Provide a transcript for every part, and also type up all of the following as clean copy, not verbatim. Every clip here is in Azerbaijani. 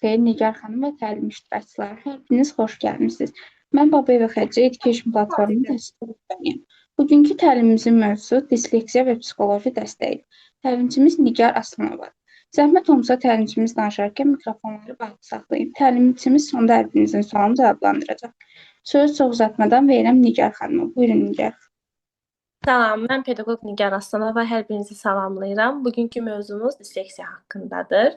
xeyir, Nigar xanım və təlim iştirakçıları. Hər biriniz xoş gəlmisiniz. Mən Babayev Xədicə Education platformunun təşkilatçısıyam. Bugünkü təlimimizin mövzusu disleksiya və psixoloji dəstəyidir. Təlimçimiz Nigar Aslanovadır. Zəhmət olmasa təlimçimiz danışarkən mikrofonları bağlı saxlayın. Təlimçimiz sonda hər birinizin sualını cavablandıracaq. Sözü çox uzatmadan verirəm Nigar xanıma. Buyurun Nigar. Salam, mən pedaqoq Nigar Aslanova, hər birinizi salamlayıram. Bugünkü mövzumuz disleksiya haqqındadır.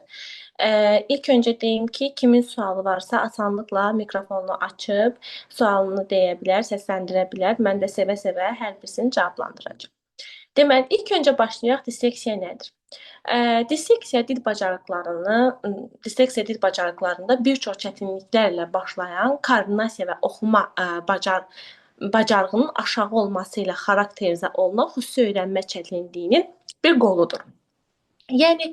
İlk öncə deyim ki, kimin sualı varsa asanlıqla mikrofonunu açıb sualını deyə bilər, səsləndirə bilər. Mən də sevə-sevə hər birisini cavablandıracağam. Deməli, ilk öncə başlayaq, disleksiya nədir? Disleksiya dil bacarıqlarında bir çox çətinliklərlə başlayan koordinasiya və oxuma bacarığının aşağı olması ilə xarakterizə olunan xüsusi öyrənmə çətinliyinin bir qoludur. Yəni,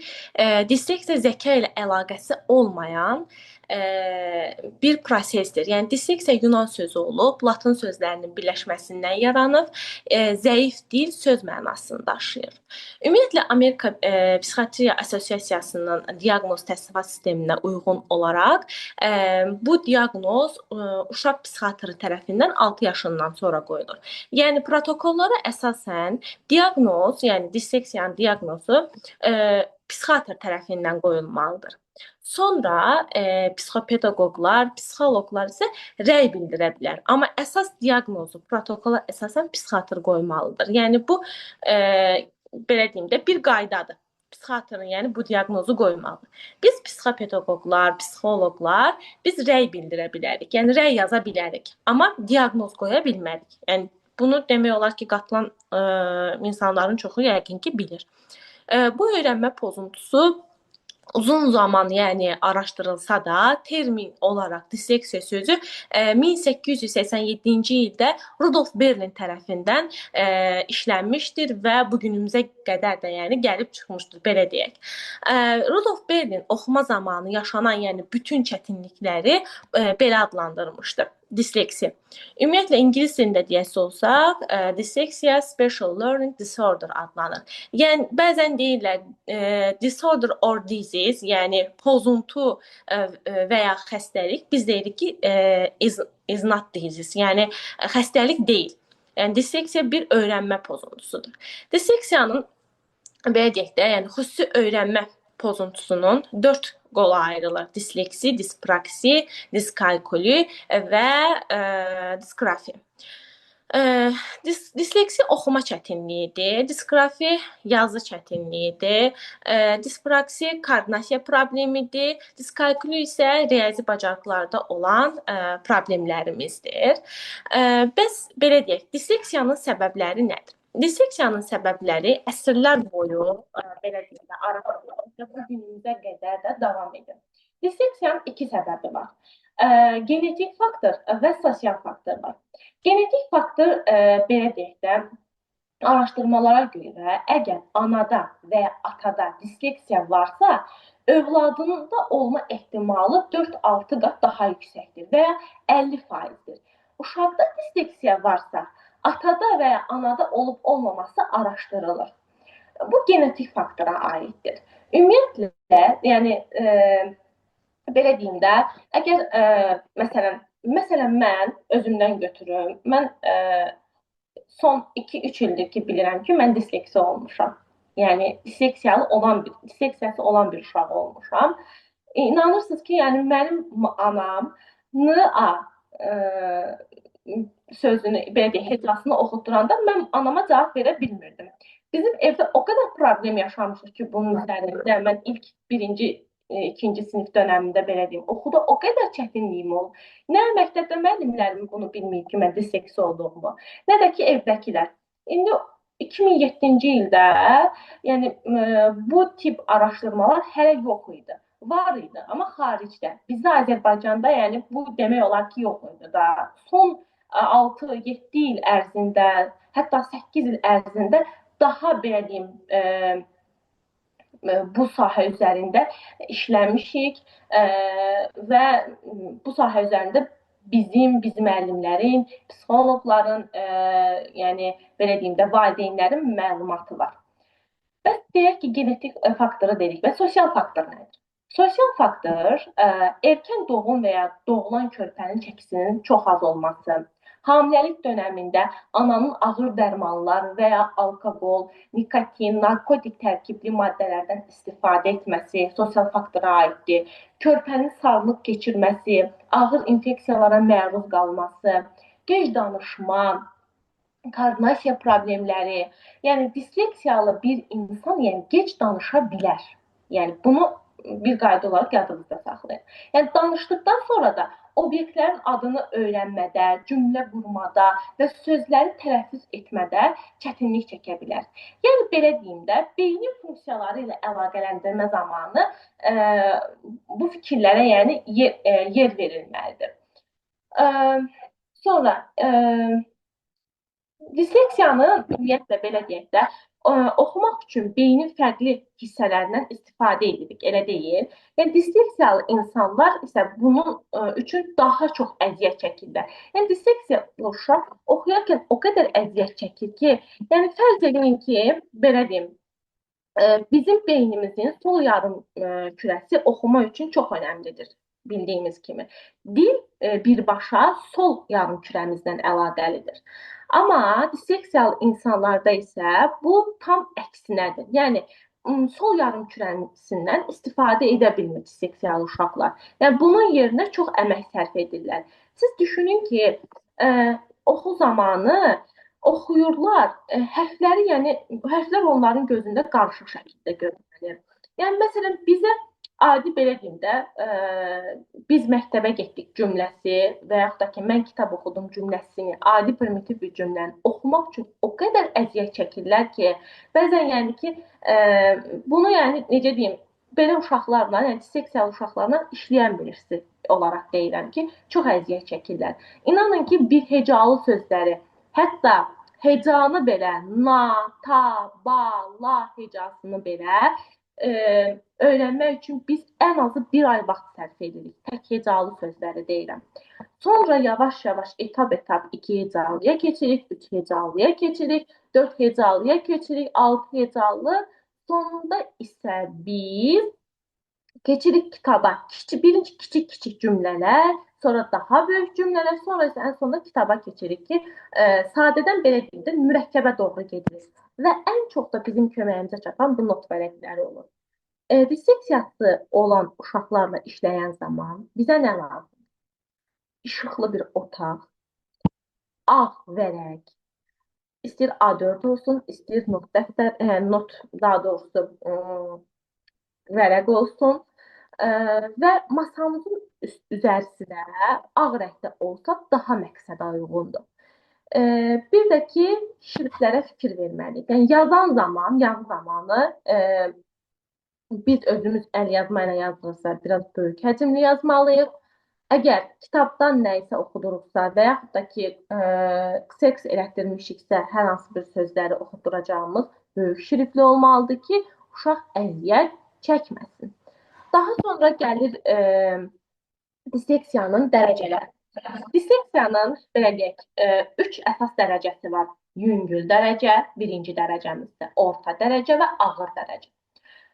disleksiya zəka ilə əlaqəsi olmayan bir prosesdir. Yəni, disleksiya Yunan sözü olub, Latın sözlərinin birləşməsindən yaranıb, zəif dil söz mənasını daşıyır. Ümumiyyətlə, Amerika Psixiatriya Assosiasiyasının diaqnoz təsnifat sisteminə uyğun olaraq bu diaqnoz uşaq psixiatrı tərəfindən 6 yaşından sonra qoyulur. Yəni, protokollara əsasən diaqnoz, yəni disleksiyanın diaqnozu psixiatr tərəfindən qoyulmalıdır. Sonra psixopedaqoqlar, psixoloqlar isə rəy bildirə bilər. Amma əsas diaqnozu protokola əsasən psixiatr qoymalıdır. Yəni bu belə deyim də bir qaydadır. Psixiatrın yəni bu diaqnozu qoymalıdır. Biz psixopedaqoqlar, psixoloqlar biz rəy bildirə bilərik. Yəni rəy yaza bilərik, amma diaqnoz qoya bilmərik. Yəni bunu demək olar ki, qatılan insanların çoxu yəqin ki bilir. Bu öyrənmə pozuntusu uzun zaman yəni araşdırılsa da termin olaraq disleksiya sözü 1887-ci ildə Rudolf Berlin tərəfindən işlənmişdir və bu günümüzə qədər də yəni gəlib çıxmışdır, belə deyək. Rudolf Berlin oxuma zamanı yaşanan yəni bütün çətinlikləri belə adlandırmışdır. Disleksiya. Ümumiyyətlə ingilis dilində deyəsi olsaq, disleksiya special learning disorder adlanır. Yəni bəzən deyirlər disorder or disease, yəni pozuntu və ya xəstəlik. Biz deyirik ki is not disease, yəni xəstəlik deyil. Yəni disleksiya bir öyrənmə pozuntusudur. Disleksiyanın belə deyək də, yəni xüsusi öyrənmə pozuntusunun 4 qola ayrılır. Disleksi, dispraksi, diskalkuli və disgrafi. Disleksi oxuma çətinliyidir, disgrafi yazı çətinliyidir, dispraksi koordinasiya problemidir, diskalkuli isə riyazi bacarıqlarda olan problemlərimizdir. Bəs belə deyək, disleksiyanın səbəbləri nədir? Disleksiyanın səbəbləri əsrlər boyu belə deyək də araşdırılır, bu günümüzə qədər də davam edir. Disleksiyanın 2 səbəbi var. Genetik faktor və sosial faktor var. Genetik faktor belə deyək də araşdırmalara görə əgər anada və ya atada disleksiya varsa, övladının da olma ehtimalı 4-6 qat daha yüksəkdir və ya 50%dir. Uşaqda disleksiya varsa, atada və ya anada olub-olmaması araşdırılır. Bu genetik faktora aiddir. Ümumiyyətlə, yəni belə deyim də, əgər məsələn mən özümdən götürüm, mən son 2-3 ildir ki bilirəm ki, mən disleksi olmuşam. Yəni disleksiyası olan bir uşaq olmuşam. İnanırsınız ki, yəni mənim anam N-A sözünü, belə deyək, hecasını oxutduranda mən anama cavab verə bilmirdim. Bizim evdə o qədər problem yaşamışıq ki, bunun üzərində mən ilk 1-ci, 2-ci sinif dönəmində belə deyim, oxuda o qədər çətinliyim olub. Nə məktəbdə müəllimlərim bunu bilməyib ki, mən disleksi olduğumu, nə də ki evdəkilər. İndi 2007-ci ildə yəni bu tip araşdırmalar hələ yox idi. Var idi, amma xaricdə. Bizdə Azərbaycanda yəni bu demək olar ki, yox idi da. Son 6-7 il ərzində, hətta 8 il ərzində daha belə deyim, bu sahə üzərində işləmişik və bu sahə üzərində bizim müəllimlərin, psixoloqların, yəni belə deyim də valideynlərin məlumatı var. Bəs deyək ki, genetik faktoru dedik və sosial faktor nədir? Sosial faktor erkən doğum və ya doğulan körpənin çəkisinin çox az olması, hamiləlik dönəmində ananın ağır dərmanlar və ya alkoqol, nikotin, narkotik tərkibli maddələrdən istifadə etməsi sosial faktora aiddir. Körpənin sağlıq keçirməsi, ağır infeksiyalara məruz qalması, gec danışma, koordinasiya problemləri, yəni disleksiyalı bir insan gec danışa bilər. Yəni bunu bir qayda olaraq yadınızda saxlayın. Yəni danışdıqdan sonra da obyektlərin adını öyrənmədə, cümlə qurmada və sözləri tələffüz etmədə çətinlik çəkə bilər. Yəni belə deyim də, beynin funksiyaları ilə əlaqələndirmə zamanı bu fikirlərə yer verilməlidir. Sonra disleksiyanın ümumiyyətlə belə deyək də, oxumaq üçün beynin fərqli hissələrindən istifadə edirik, elə deyil. Yəni disleksiyalı insanlar isə bunun üçün daha çox əziyyət çəkirlər. Yəni disleksiyalı uşaq oxuyarkən o qədər əziyyət çəkir ki, yəni fərz edin ki, belə deyim, bizim beynimizin sol yarım kürəsi oxuma üçün çox önəmlidir, bildiyimiz kimi. Dil birbaşa sol yarım kürəmizdən əlaqəlidir. Amma disleksiyalı insanlarda isə bu tam əksinədir. Yəni sol yarım kürəsindən istifadə edə bilmir disleksiyalı uşaqlar. Yəni bunun yerinə çox əmək sərf edirlər. Siz düşünün ki, oxu zamanı oxuyurlar, hərfləri, yəni hərflər onların gözündə qarışıq şəkildə görünür. Yəni məsələn bizə adi belə deyim də, biz məktəbə getdik cümləsi və yaxud da ki, mən kitab oxudum cümləsini, adi primitiv bir cümləni oxumaq üçün o qədər əziyyət çəkirlər ki, bəzən yəni ki, bunu yəni necə deyim, belə uşaqlarla, yəni disleksiyalı uşaqlarla işləyən birisi olaraq deyirəm ki, çox əziyyət çəkirlər. İnanın ki, bir hecalı sözləri, hətta hecanı belə, na, ta, ba, la hecasını belə öyrənmək üçün biz ən azı bir ay vaxt sərf edirik. Tək hecalı sözləri deyirəm. Sonra yavaş-yavaş etap-etap 2 hecalıya keçirik, 3 hecalıya keçirik, 4 hecalıya keçirik, 6 hecalı. Sonunda isə biz keçirik kitaba. Birinci kiçik-kiçik cümlələr, sonra daha böyük cümlələr, sonra isə ən sonunda kitaba keçirik ki, sadədən belə deyim də mürəkkəbə doğru gedirik. Və ən çox da bizim köməyimizə çatan bu not vərəqləri olur. Disleksiyası olan uşaqlarla işləyən zaman bizə nə lazım? İşıqlı bir otaq, ağ vərəq, istəyir A4 olsun, istəyir not dəftər, daha doğrusu vərəq olsun və masamızın üzərisinə ağ rəngdə olsa daha məqsədə uyğundur. Bir də ki, şriftlərə fikir verməliyik. Yəni yazan zamanı biz özümüz əl yazma ilə yazırsa biraz böyük həcmli yazmalıyıq. Əgər kitabdan nə isə oxuduruqsa və yaxud da ki, seks elətdirmişiksə hər hansı bir sözləri oxutduracağımız böyük şriftli olmalıdır ki, uşaq əziyyət çəkməsin. Daha sonra gəlir disleksiyanın dərəcələri. Disleksiyanın belə deyək, 3 əsas dərəcəsi var. Yüngül dərəcə, birinci dərəcəmizdə, orta dərəcə və ağır dərəcə.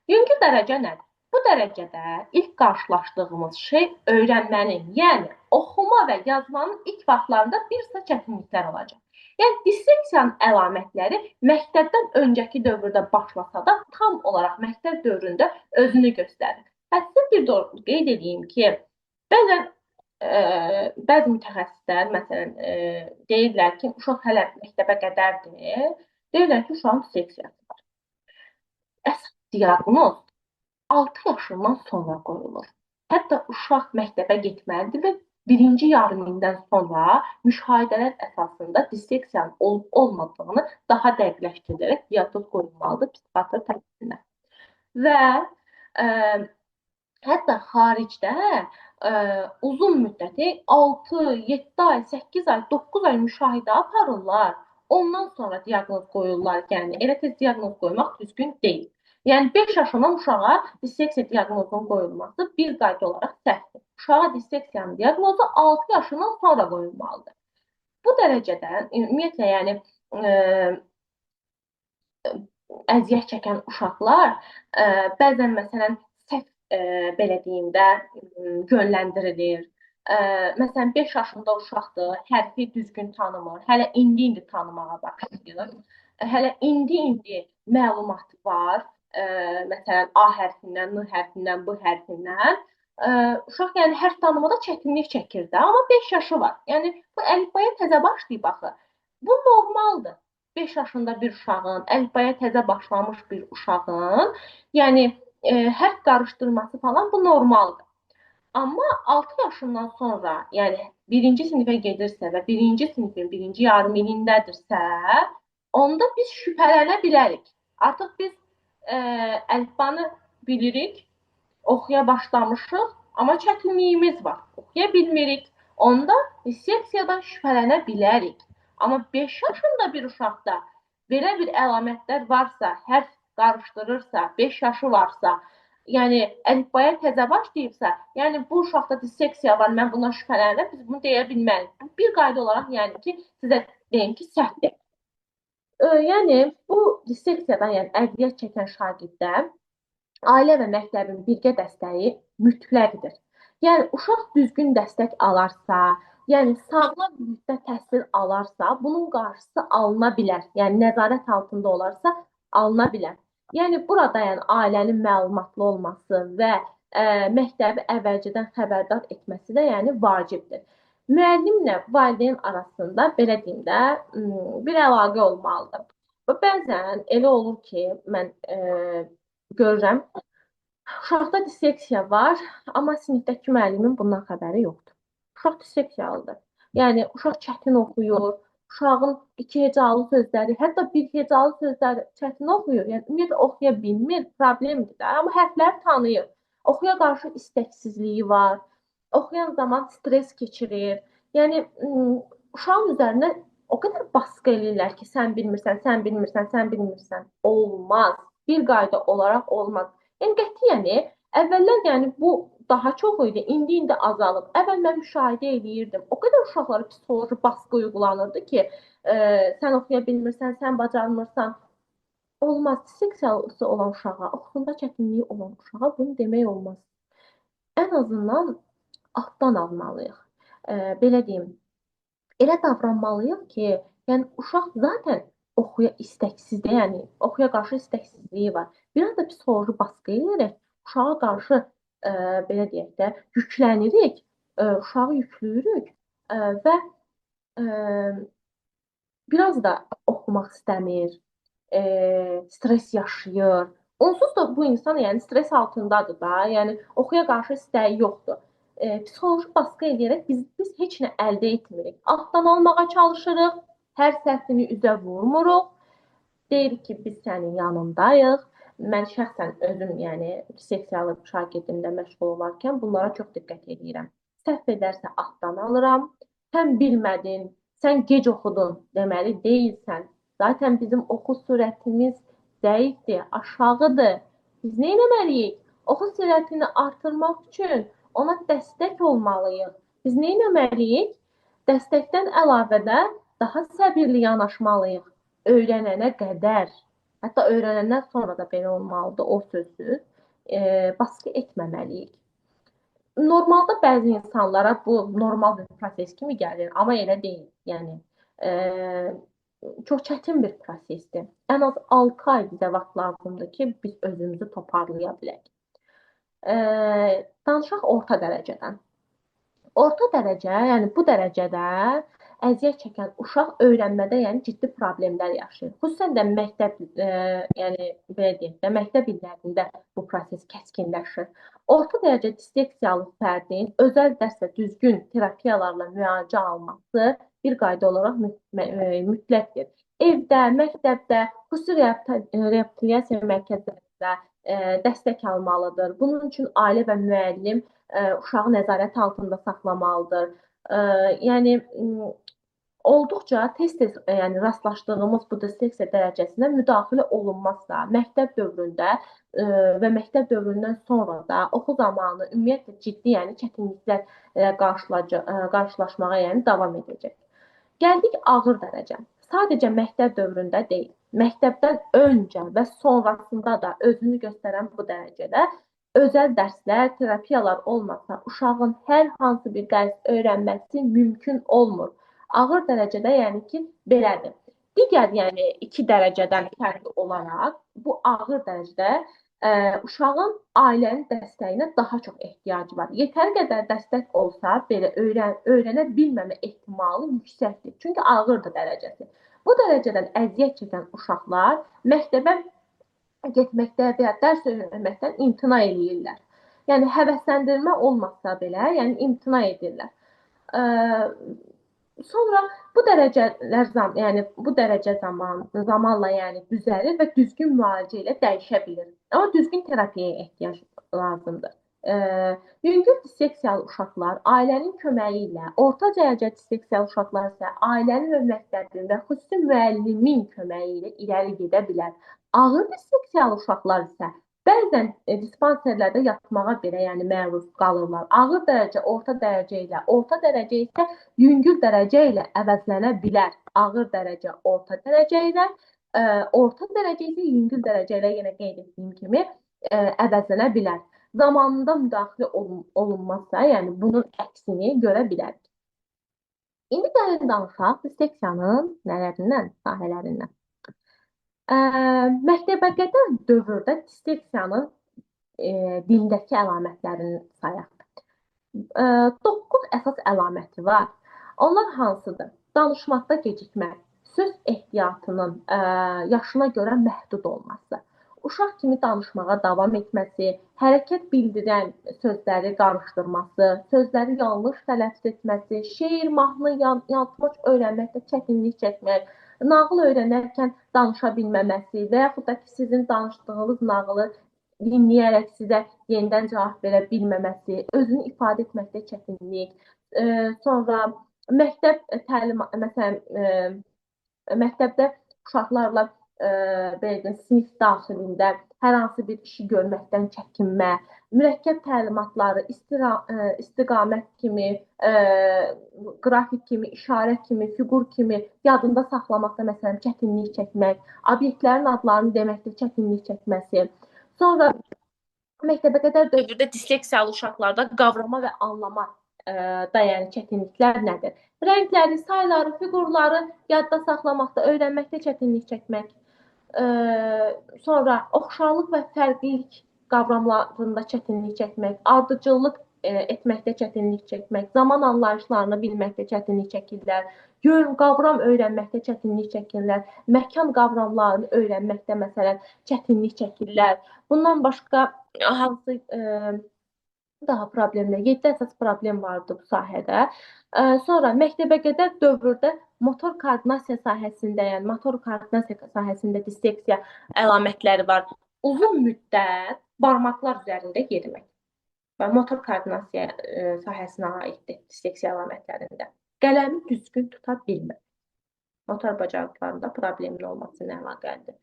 Yüngül dərəcə nədir? Bu dərəcədə ilk qarşılaşdığımız şey öyrənmənin, yəni oxuma və yazmanın ilk vaxtlarında bir sıra çətinliklər olacaq. Yəni disleksiyanın əlamətləri məktəbdən öncəki dövrdə başlasa da tam olaraq məktəb dövründə özünü göstərir. Sizə bir doğru qeyd edeyim ki, bəzi mütəxəssislər məsələn deyirlər ki, uşaq hələ məktəbə qədərdir, deyirlər ki, uşağın disleksiyası var. Əsas diaqnoz 6 yaşından sonra qoyulur. Hətta uşaq məktəbə getməlidir və birinci yarımildən sonra müşahidələr əsasında disleksiyanın olmadığını daha dəqiqləşdirərək diaqnoz qoyulmalıdır psixiatr tərəfindən. Və hətta xaricdə uzun müddəti 6, 7 ay, 8 ay, 9 ay müşahidə aparırlar. Ondan sonra diaqnoz qoyurlar. Yəni elə tez diaqnoz qoymaq düzgün deyil. Yəni 5 yaşından uşağa disleksiya diaqnozunun qoyulması bir qayda olaraq səhvdir. Uşağa disleksiyanın diaqnozu 6 yaşından sonra qoyulmalıdır. Bu dərəcədə ümumiyyətlə yəni əziyyət çəkən uşaqlar bəzən məsələn səhv belə deyim də, yönləndirilir. Məsələn, 5 yaşında uşaqdır, hərfi düzgün tanımır, hələ indi tanımağa başlayır. Hələ indi məlumat var. Məsələn, A hərfindən, N hərfindən, B hərfindən. Uşaq yəni hərf tanımada çətinlik çəkir də, amma 5 yaşı var. Yəni bu əlifbaya təzə başlayıb axı. Bu normaldır. 5 yaşında bir uşağın, əlifbaya təzə başlamış bir uşağın, yəni hərf qarışdırması falan bu normaldır. Amma 6 yaşından sonra, yəni 1-ci sinifə gedirsə və 1-ci sinifin 1-ci yarım ilindədirsə, onda biz şübhələnə bilərik. Artıq biz əlifbanı bilirik, oxuya başlamışıq, amma çətinliyimiz var. Oxuya bilmirik. Onda disleksiyadan şübhələnə bilərik. Amma 5 yaşında bir uşaqda belə bir əlamətlər varsa, hərf qarışdırırsa, 5 yaşı varsa, yəni əlifbaya təzə başlayıbsa, yəni bu uşaqda disleksiya var, mən buna şübhələnirəm, biz bunu deyə bilmərik. Bir qayda olaraq, yəni ki, sizə deyim ki, səhvdir. Yəni bu disleksiyadan, yəni əziyyət çəkən şagirddə ailə və məktəbin birgə dəstəyi mütləqdir. Yəni uşaq düzgün dəstək alarsa, yəni sağlam mühitdə təhsil alarsa, bunun qarşısı alına bilər. Yəni nəzarət altında olarsa, alına bilər. Yəni burada yəni ailənin məlumatlı olması və məktəbi əvvəlcədən xəbərdar etməsi də yəni vacibdir. Müəllimlə valideyn arasında belə deyim də bir əlaqə olmalıdır. Və bəzən elə olur ki, mən görürəm, uşaqda disleksiya var, amma sinifdəki müəllimin bundan xəbəri yoxdur. Uşaq disleksiyalıdır. Yəni uşaq çətin oxuyur, uşağın iki hecalı sözləri, hətta bir hecalı sözləri çətin oxuyur. Yəni ümumiyyətlə oxuya bilmir, problemdir də, amma hərfləri tanıyır. Oxuya qarşı istəksizliyi var. Oxuyan zaman stres keçirir. Yəni uşağın üzərinə o qədər baskı eləyirlər ki, sən bilmirsən, sən bilmirsən, sən bilmirsən. Olmaz. Bir qayda olaraq olmaz. Yəni qətiyyən, əvvəllər yəni bu daha çox idi, indi azalıb. Əvvəl mən müşahidə eləyirdim. O qədər uşaqlara psixoloji baskı uyğulanırdı ki, sən oxuya bilmirsən, sən bacarmırsan. Olmaz. Disleksiyası olan uşağa, oxusunda çətinliyi olan uşağa bunu demək olmaz. Ən azından altdan almalıyıq. Belə deyim, elə davranmalıyıq ki, yəni uşaq zaten oxuya istəksizdir, yəni oxuya qarşı istəksizliyi var. Biraz da psixoloji baskı edərək uşağa qarşı belə deyək də yüklənirik, uşağı yüklüyürük və biraz da oxumaq istəmir, stres yaşayır. Onsuz da bu insan yəni stres altındadır da, yəni oxuya qarşı istəyi yoxdur. Psixoloji baskı edərək biz heç nə əldə etmirik. Altdan almağa çalışırıq, hər səhvini üzə vurmuruq. Deyirik ki, biz sənin yanındayıq. Mən şəxsən özüm, yəni disleksiyalı şagirdimlə məşğul olarkən bunlara çox diqqət edirəm. Səhv edərsə altdan alıram. Sən bilmədin, sən gec oxudun deməli deyilsən. Zaten bizim oxu sürətimiz zəifdir, aşağıdır. Biz nə etməliyik? Oxu sürətini artırmaq üçün ona dəstək olmalıyıq. Biz nə etməliyik? Dəstəkdən əlavə də daha səbirli yanaşmalıyıq. Öyrənənə qədər, hətta öyrənəndən sonra da belə olmalıdır o sözsüz, baskı etməməliyik. Normalda bəzi insanlara bu normal bir proses kimi gəlir, amma elə deyil. Yəni çox çətin bir prosesdir. Ən az 6 ay bizə vaxt lazımdır ki, biz özümüzü toparlaya bilək. Danışaq orta dərəcədən. Orta dərəcə, yəni bu dərəcədə əziyyət çəkən uşaq öyrənmədə yəni ciddi problemlər yaşayır. Xüsusən də məktəb, yəni belə deyək də, məktəb illərində bu proses kəskinləşir. Orta dərəcə disleksiyalı fərdin özəl dərs və düzgün terapiyalarla müalicə alması bir qayda olaraq mütləqdir. Evdə, məktəbdə, xüsusi reabilitasiya mərkəzlərində dəstək almalıdır. Bunun üçün ailə və müəllim uşağı nəzarət altında saxlamalıdır. Yəni olduqca tez-tez yəni rastlaşdığımız bu disleksiya dərəcəsinə müdaxilə olunmazsa, məktəb dövründə və məktəb dövründən sonra da oxu zamanı ümumiyyətlə ciddi yəni çətinliklər qarşılaşmağa yəni davam edəcək. Gəldik ağır dərəcə. Sadəcə məktəb dövründə deyil, məktəbdən öncə və sonrasında da özünü göstərən bu dərəcədə özəl dərslər, terapiyalar olmasa, uşağın hər hansı bir dərs öyrənməsi mümkün olmur. Ağır dərəcədə, yəni ki, belədir. Digər, yəni 2 dərəcədən fərqli olaraq bu ağır dərəcədə uşağın ailənin dəstəyinə daha çox ehtiyacı var. Yetəri qədər dəstək olsa, belə öyrənə bilməmə ehtimalı yüksəkdir. Çünki ağırdır dərəcəsi. Bu dərəcədən əziyyət çəkən uşaqlar məktəbə getməkdə və ya dərs öyrənməkdən imtina eləyirlər. Yəni həvəsləndirmə olmasa belə, yəni imtina edirlər. Ə, Sonra bu dərəcələr yəni bu dərəcə zamanla yəni düzəlir və düzgün müalicə ilə dəyişə bilir. Amma düzgün terapiyaya ehtiyac lazımdır. Ə, Yüngül disleksiyalı uşaqlar ailənin köməyi ilə, orta dərəcə disleksiyalı uşaqlar isə ailənin və məktəbin və xüsusi müəllimin köməyi ilə irəli gedə bilər. Ağır disleksiyalı uşaqlar isə bəzən dispanserlərdə yatmağa belə yəni məruz qalırlar. Ağır dərəcə, orta dərəcə isə yüngül dərəcə ilə əvəzlənə bilər. Ağır dərəcə, orta dərəcə isə yüngül dərəcə ilə yenə qeyd etdiyim kimi əvəzlənə bilər. Zamanında müdaxilə olunmazsa, yəni bunun əksini görə bilərik. İndi gəlin danışaq disleksiyanın nələrindən, sahələrindən. Məktəbə qədər dövrdə disleksiyanın dildəki əlamətlərini sayaq. 9 əsas əlaməti var. Onlar hansıdır? Danışmaqda gecikmə, söz ehtiyatının yaşına görə məhdud olması, uşaq kimi danışmağa davam etməsi, hərəkət bildirən sözləri qarışdırması, sözləri yanlış tələffüz etməsi, şeir, mahnı, yaddaş öyrənməkdə çətinlik çəkmək, nağıl öyrənərkən danışa bilməməsi və yaxud da ki, sizin danışdığınız nağılı dinləyərək sizə yenidən cavab verə bilməməsi, özünü ifadə etməkdə çətinlik, sonra məktəb təlimatı, məsələn, məktəbdə uşaqlarla belə sinif daxilində hər hansı bir işi görməkdən çəkinmə, mürəkkəb təlimatları istiqamət kimi, qrafik kimi, işarə kimi, fiqur kimi yadında saxlamaqda məsələn çətinlik çəkmək, obyektlərin adlarını deməkdə çətinlik çəkməsi. Sonra məktəbə qədər dövrdə disleksiyalı uşaqlarda qavrama və anlama dayanan çətinliklər nədir? Rəngləri, sayları, fiqurları yadda saxlamaqda, öyrənməkdə çətinlik çəkmək. Sonra oxşarlıq və fərqlilik qavramlarında çətinlik çəkmək, ardıcıllıq etməkdə çətinlik çəkmək, zaman anlayışlarını bilməkdə çətinlik çəkirlər, yön, qavram öyrənməkdə çətinlik çəkirlər, məkan qavramlarını öyrənməkdə məsələn çətinlik çəkirlər. Bundan başqa hansı daha problemlər, 7 əsas problem vardı bu sahədə. Sonra məktəbə qədər dövrdə motor koordinasiya sahəsində, yəni motor koordinasiya sahəsində disleksiya əlamətləri var. Uzun müddət barmaqlar üzərində yerimək və motor koordinasiya sahəsinə aiddir disleksiya əlamətlərində. Qələmi düzgün tuta bilmir. Motor bacarıqlarında problemin olması ilə əlaqəlidir.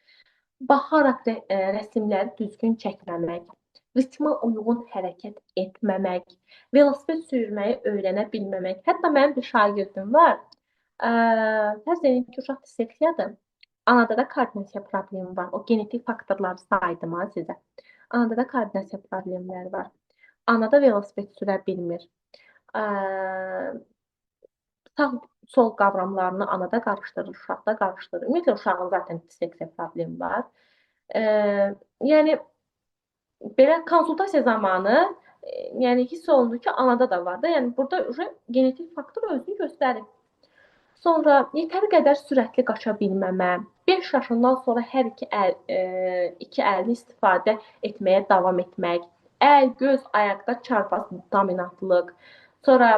Baxaraq rəsmləri düzgün çəkməmək, ritmə uyğun hərəkət etməmək, velosiped sürməyi öyrənə bilməmək. Hətta mənim bir şagirdim var. Fərz edin ki, uşaq disleksiyadır. Anada da koordinasiya problemi var. O genetik faktorları saydım ha sizə. Anada da koordinasiya problemləri var. Anada velosiped sürə bilmir. Sağ-sol qavramlarını anada qarışdırır, uşaqda qarışdırır. Ümumiyyətlə uşağın zaten disleksiya problemi var. Yəni belə konsultasiya zamanı yəni hiss olundu ki, anada da var da. Yəni burada genetik faktor özünü göstərir. Sonra yetəri qədər sürətli qaça bilməmə, 5 yaşından sonra hər iki əlini istifadə etməyə davam etmək, əl, göz, ayaqda çarpaz dominantlıq. Sonra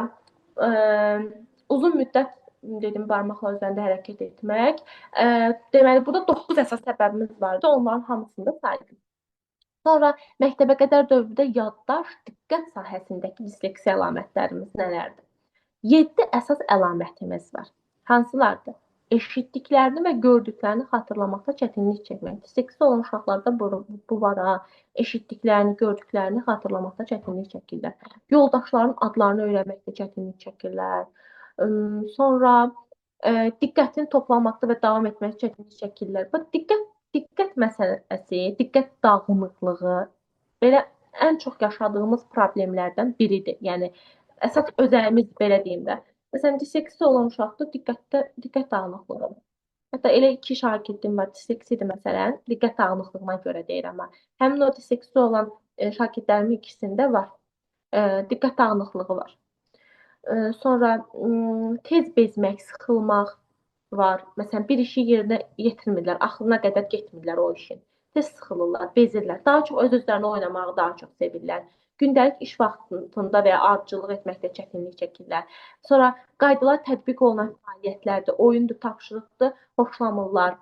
uzun müddət dedim barmaqlar üzərində hərəkət etmək. Deməli burada 9 əsas səbəbimiz vardı. Onların hamısını da saydım. Sonra məktəbə qədər dövrdə yaddaş, diqqət sahəsindəki disleksiya əlamətlərimiz nələrdir? 7 əsas əlamətimiz var. Hansılardır? Eşitdiklərini və gördüklərini xatırlamaqda çətinlik çəkmək. Disleksiya olan uşaqlarda bu var ha. Eşitdiklərini, gördüklərini xatırlamaqda çətinlik çəkirlər. Yoldaşların adlarını öyrənməkdə çətinlik çəkirlər. Sonra diqqətini toplamaqda və davam etməkdə çətinlik çəkirlər. Bu diqqət məsələsi, diqqət dağınıqlığı belə ən çox yaşadığımız problemlərdən biridir. Yəni əsas özəyimiz belə deyim də. Məsələn, disleksiyası olan uşaqda diqqət dağınıqlığı var. Hətta elə iki şagirdim var, disleksiyadır məsələn, diqqət dağınıqlığına görə deyirəm mən. Həmin o disleksiyası olan şagirdlərimin ikisində var. Diqqət dağınıqlığı var. Sonra tez bezmək, sıxılmaq var. Məsələn, bir işi yerinə yetirmirlər, axırına qədər getmirlər o işin. Tez sıxılırlar, bezirlər. Daha çox öz-özlərinə oynamağı daha çox sevirlər. Gündəlik iş vaxtında və ya ardıcıllıq etməkdə çətinlik çəkirlər. Sonra qaydalar tətbiq olunan fəaliyyətlərdə, oyundur, tapşırıqdır, xoşlamırlar.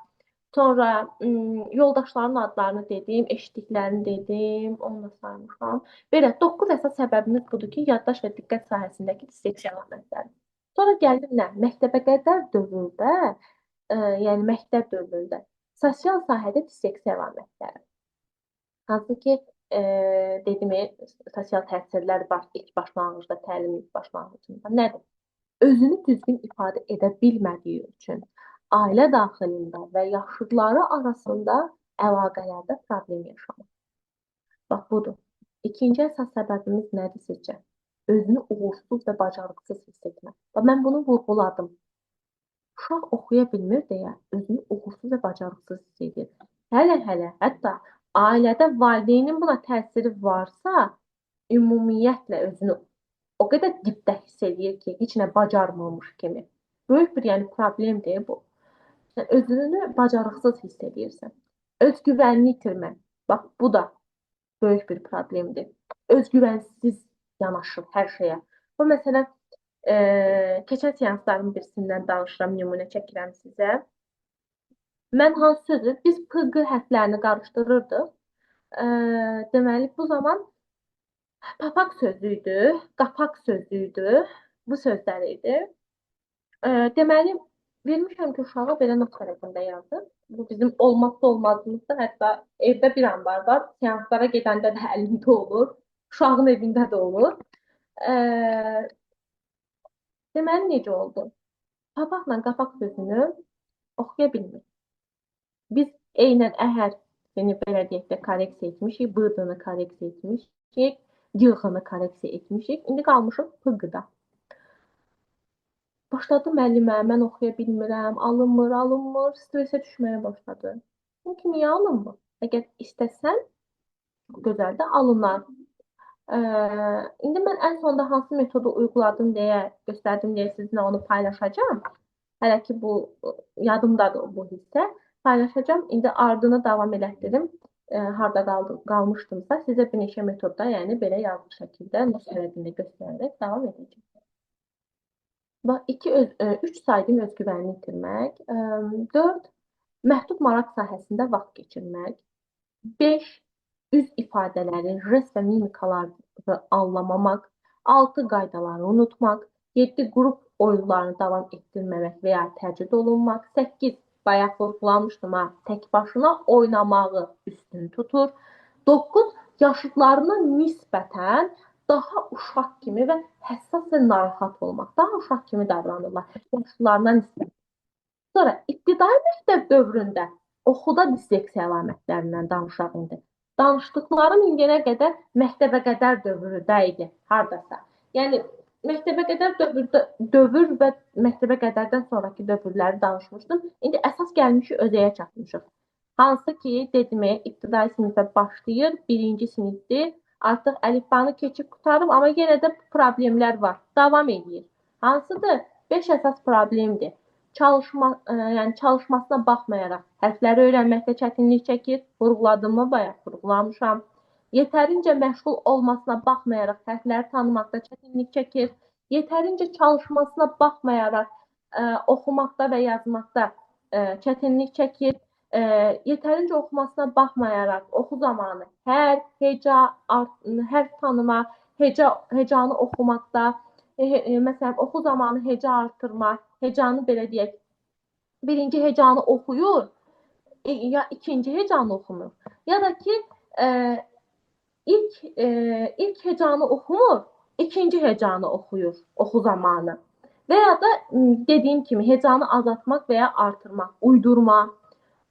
Sonra yoldaşların adlarını dedim, eşitdiklərini dedim, onu da saymışam. Belə 9 əsas səbəbimiz budur ki, yaddaş və diqqət sahəsindəki disleksiya əlamətləri. Sonra gəldim nə? Məktəbə qədər dövrdə, yəni məktəb dövründə sosial sahədə disleksiya əlamətləri. Hansı ki, dedim, sosial təsirlər var ilk başlanğıcda, təlim ilk başlanğıcında. Nədir? Özünü düzgün ifadə edə bilmədiyi üçün ailə daxilində və yaşıdları arasında əlaqələrdə problem yaşamaq. Bax, budur. İkinci əsas səbəbimiz nədir sizcə? Özünü uğursuz və bacarıqsız hiss etmək. Mən bunu vurğuladım. Uşaq oxuya bilmir deyə özünü uğursuz və bacarıqsız hiss edir. Hələ, hətta ailədə valideynin buna təsiri varsa, ümumiyyətlə özünü o qədər dibdə hiss edir ki, heç nə bacarmamış kimi. Böyük bir problemdir bu. Sən özünü bacarıqsız hiss edirsən. Özgüvənini itirmək. Bax, bu da böyük bir problemdir. Özgüvənsiz yanaşır hər şeyə. Bu məsələn, keçən seansların birisindən danışıram, nümunə çəkirəm sizə. Mən hansı sözü, biz PQ hərflərini qarışdırırdıq. Deməli, bu zaman papaq sözüydü, qapaq sözüydü, bu sözlər idi. Deməli, vermişəm ki, uşağa belə not tərəfində yazdım. Bu bizim olmazsa olmazımızdır. Hətta evdə bir anbar var. Seanslara gedəndə də əlində olur. Uşağın evində də olur. Deməli, necə oldu? Papaqla qapaq sözünü oxuya bilmir. Biz eynən əhərini belə deyək də korreksiya etmişik, bıdını korreksiya etmişik, yığını korreksiya etmişik. İndi qalmışıq pıqıda. Başladı müəllimə, mən oxuya bilmirəm, alınmır, stressə düşməyə başladı. Çünki niyə alınmır? Əgər istəsən, gözəl də alınar. İndi mən ən sonda hansı metodu uyguladım deyə, göstərdim deyə sizinlə onu paylaşacağım. Hələ ki, bu yadımdadır bu hissə. Paylaşacağım. İndi ardını davam elətdirim. Harda qalmışdımsa, sizə bir neçə metodda, yəni belə yazılı şəkildə, nə sürətində göstərərək davam edəcəm. 3 saydım özgüvənini itirmək. 4 məhdud maraq sahəsində vaxt keçirmək. 5 üz ifadələri, jest və mimikaları anlamamaq. 6 qaydaları unutmaq. 7 qrup oyunlarını davam etdirməmək və ya təcrid olunmaq. 8 bayaq vurğulamışdım, tək başına oynamağı üstün tutur. 9 yaşıdlarına nisbətən daha uşaq kimi və həssas və narahat olmaq. Daha uşaq kimi davranırlar. Yaşlılarına nisbət. Sonra ibtidai məktəb dövründə oxuda disleksiya əlamətlərindən danışaq indi. Danışdıqlarım indiyənə qədər məktəbə qədər dövründə idi, hardasa. Yəni, məktəbə qədər dövr və məktəbə qədərdən sonraki dövrləri danışmışdım. İndi əsas gəlmişik özəyə çatmışıq. Hansı ki, dedim, ibtidai sinifə başlayır, birinci sinifdir. Artıq əlifbanı keçib qutarım, amma yenə də problemlər var. Davam edir. Hansıdır? 5 əsas problemdir. Çalışmasına baxmayaraq hərfləri öyrənməkdə çətinlik çəkir. Vurğuladığımı bayaq vurğulamışam. Yetərincə məşğul olmasına baxmayaraq hərfləri tanımaqda çətinlik çəkir. Yetərincə çalışmasına baxmayaraq oxumaqda və yazmaqda çətinlik çəkir. Yetərincə oxumasına baxmayaraq oxu zamanı hər, heca, hərf tanıma, hecanı oxumaqda, məsələn, oxu zamanı heca artırma, hecanı belə deyək, birinci hecanı oxuyur, ya ikinci hecanı oxumur, ya da ki, ilk hecanı oxumur, ikinci hecanı oxuyur oxu zamanı. Və ya da dediyim kimi hecanı azaltmaq və ya artırmaq, uydurma,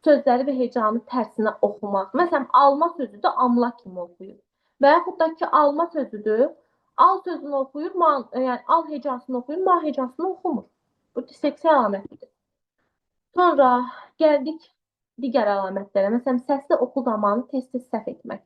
sözləri və hecanı tərsinə oxumaq. Məsələn, alma sözü də amla kimi oxuyur. Və yaxud da ki, alma sözüdür. Al sözünü oxuyur, yəni al hecasını oxuyur, ma hecasını oxumur. Bu disleksiya əlamətidir. Sonra gəldik digər əlamətlərə. Məsələn, səsli oxu zamanı tez-tez səhv etmək.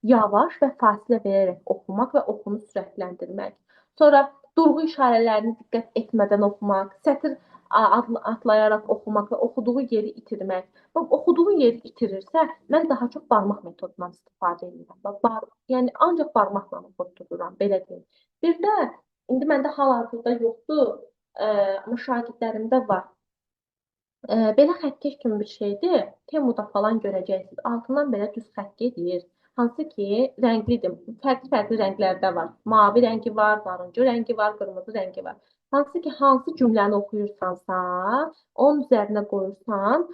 Yavaş və fasilə verərək oxumaq və oxunu sürətləndirmək. Sonra durğu işarələrini diqqət etmədən oxumaq, sətir atlayaraq oxumaq və oxuduğu yeri itirmək. Bax, oxuduğu yeri itirirsə, mən daha çox barmaq metodundan istifadə edirəm. Bax, yəni ancaq barmaqla oxuduram, belə deyim. Bir də indi məndə hal-hazırda yoxdur, amma şagirdlərimdə var. Belə xəttkeş kimi bir şeydir. Temuda falan görəcəksiniz. Altından belə düz xətt gedir. Hansı ki, rənglidir. Fərqli-fərqli rənglərdə var. Mavi rəngi var, narıncı rəngi var, qırmızı rəngi var. Hansı ki, hansı cümləni oxuyursansa, onun üzərinə qoyursan,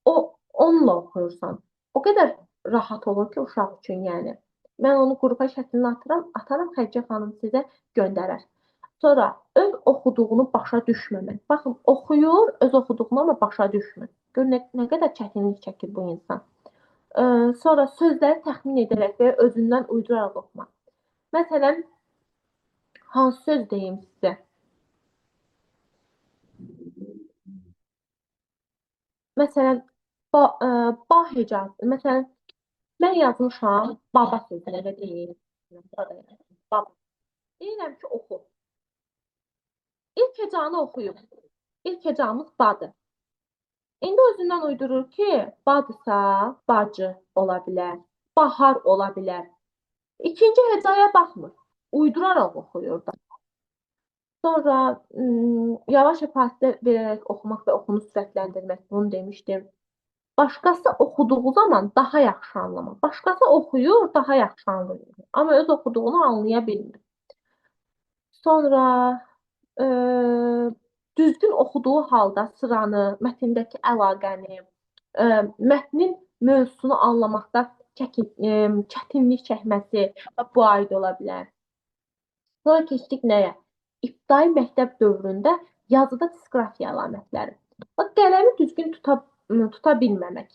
onunla oxuyursan. O qədər rahat olur ki, uşaq üçün yəni. Mən onu qrupa şəklini atarım, Xədicə xanım sizə göndərər. Sonra öz oxuduğunu başa düşməmək. Baxın, oxuyur, öz oxuduğunu amma başa düşmür. Gör nə qədər çətinlik çəkir bu insan. Sonra sözləri təxmin edərək və özündən uyduraraq oxumaq. Məsələn, hansı söz deyim sizə? Məsələn, ba hecası. Məsələn, mən yazmışam baba sözünü elə deyim. Baba. Deyirəm ki, oxu. İlk hecanı oxuyub. İlk hecamız badır. İndi özündən uydurur ki, badısa bacı ola bilər, bahar ola bilər. İkinci hecaya baxmır. Uyduraraq oxuyur da. Sonra yavaş fasilə verərək oxumaq və oxunu sürətləndirmək. Bunu demişdim. Başqası oxuduğu zaman daha yaxşı anlamaq. Başqası oxuyur, daha yaxşı anlayır. Amma öz oxuduğunu anlaya bilmir. Sonra düzgün oxuduğu halda sıranı, mətndəki əlaqəni, mətnin mövzusunu anlamaqda çətinlik çəkməsi bu aid ola bilər. Sonra keçdik nəyə? İbtidai məktəb dövründə yazıda diskrofiya əlamətləri. Bax, qələmi düzgün tuta bilməmək.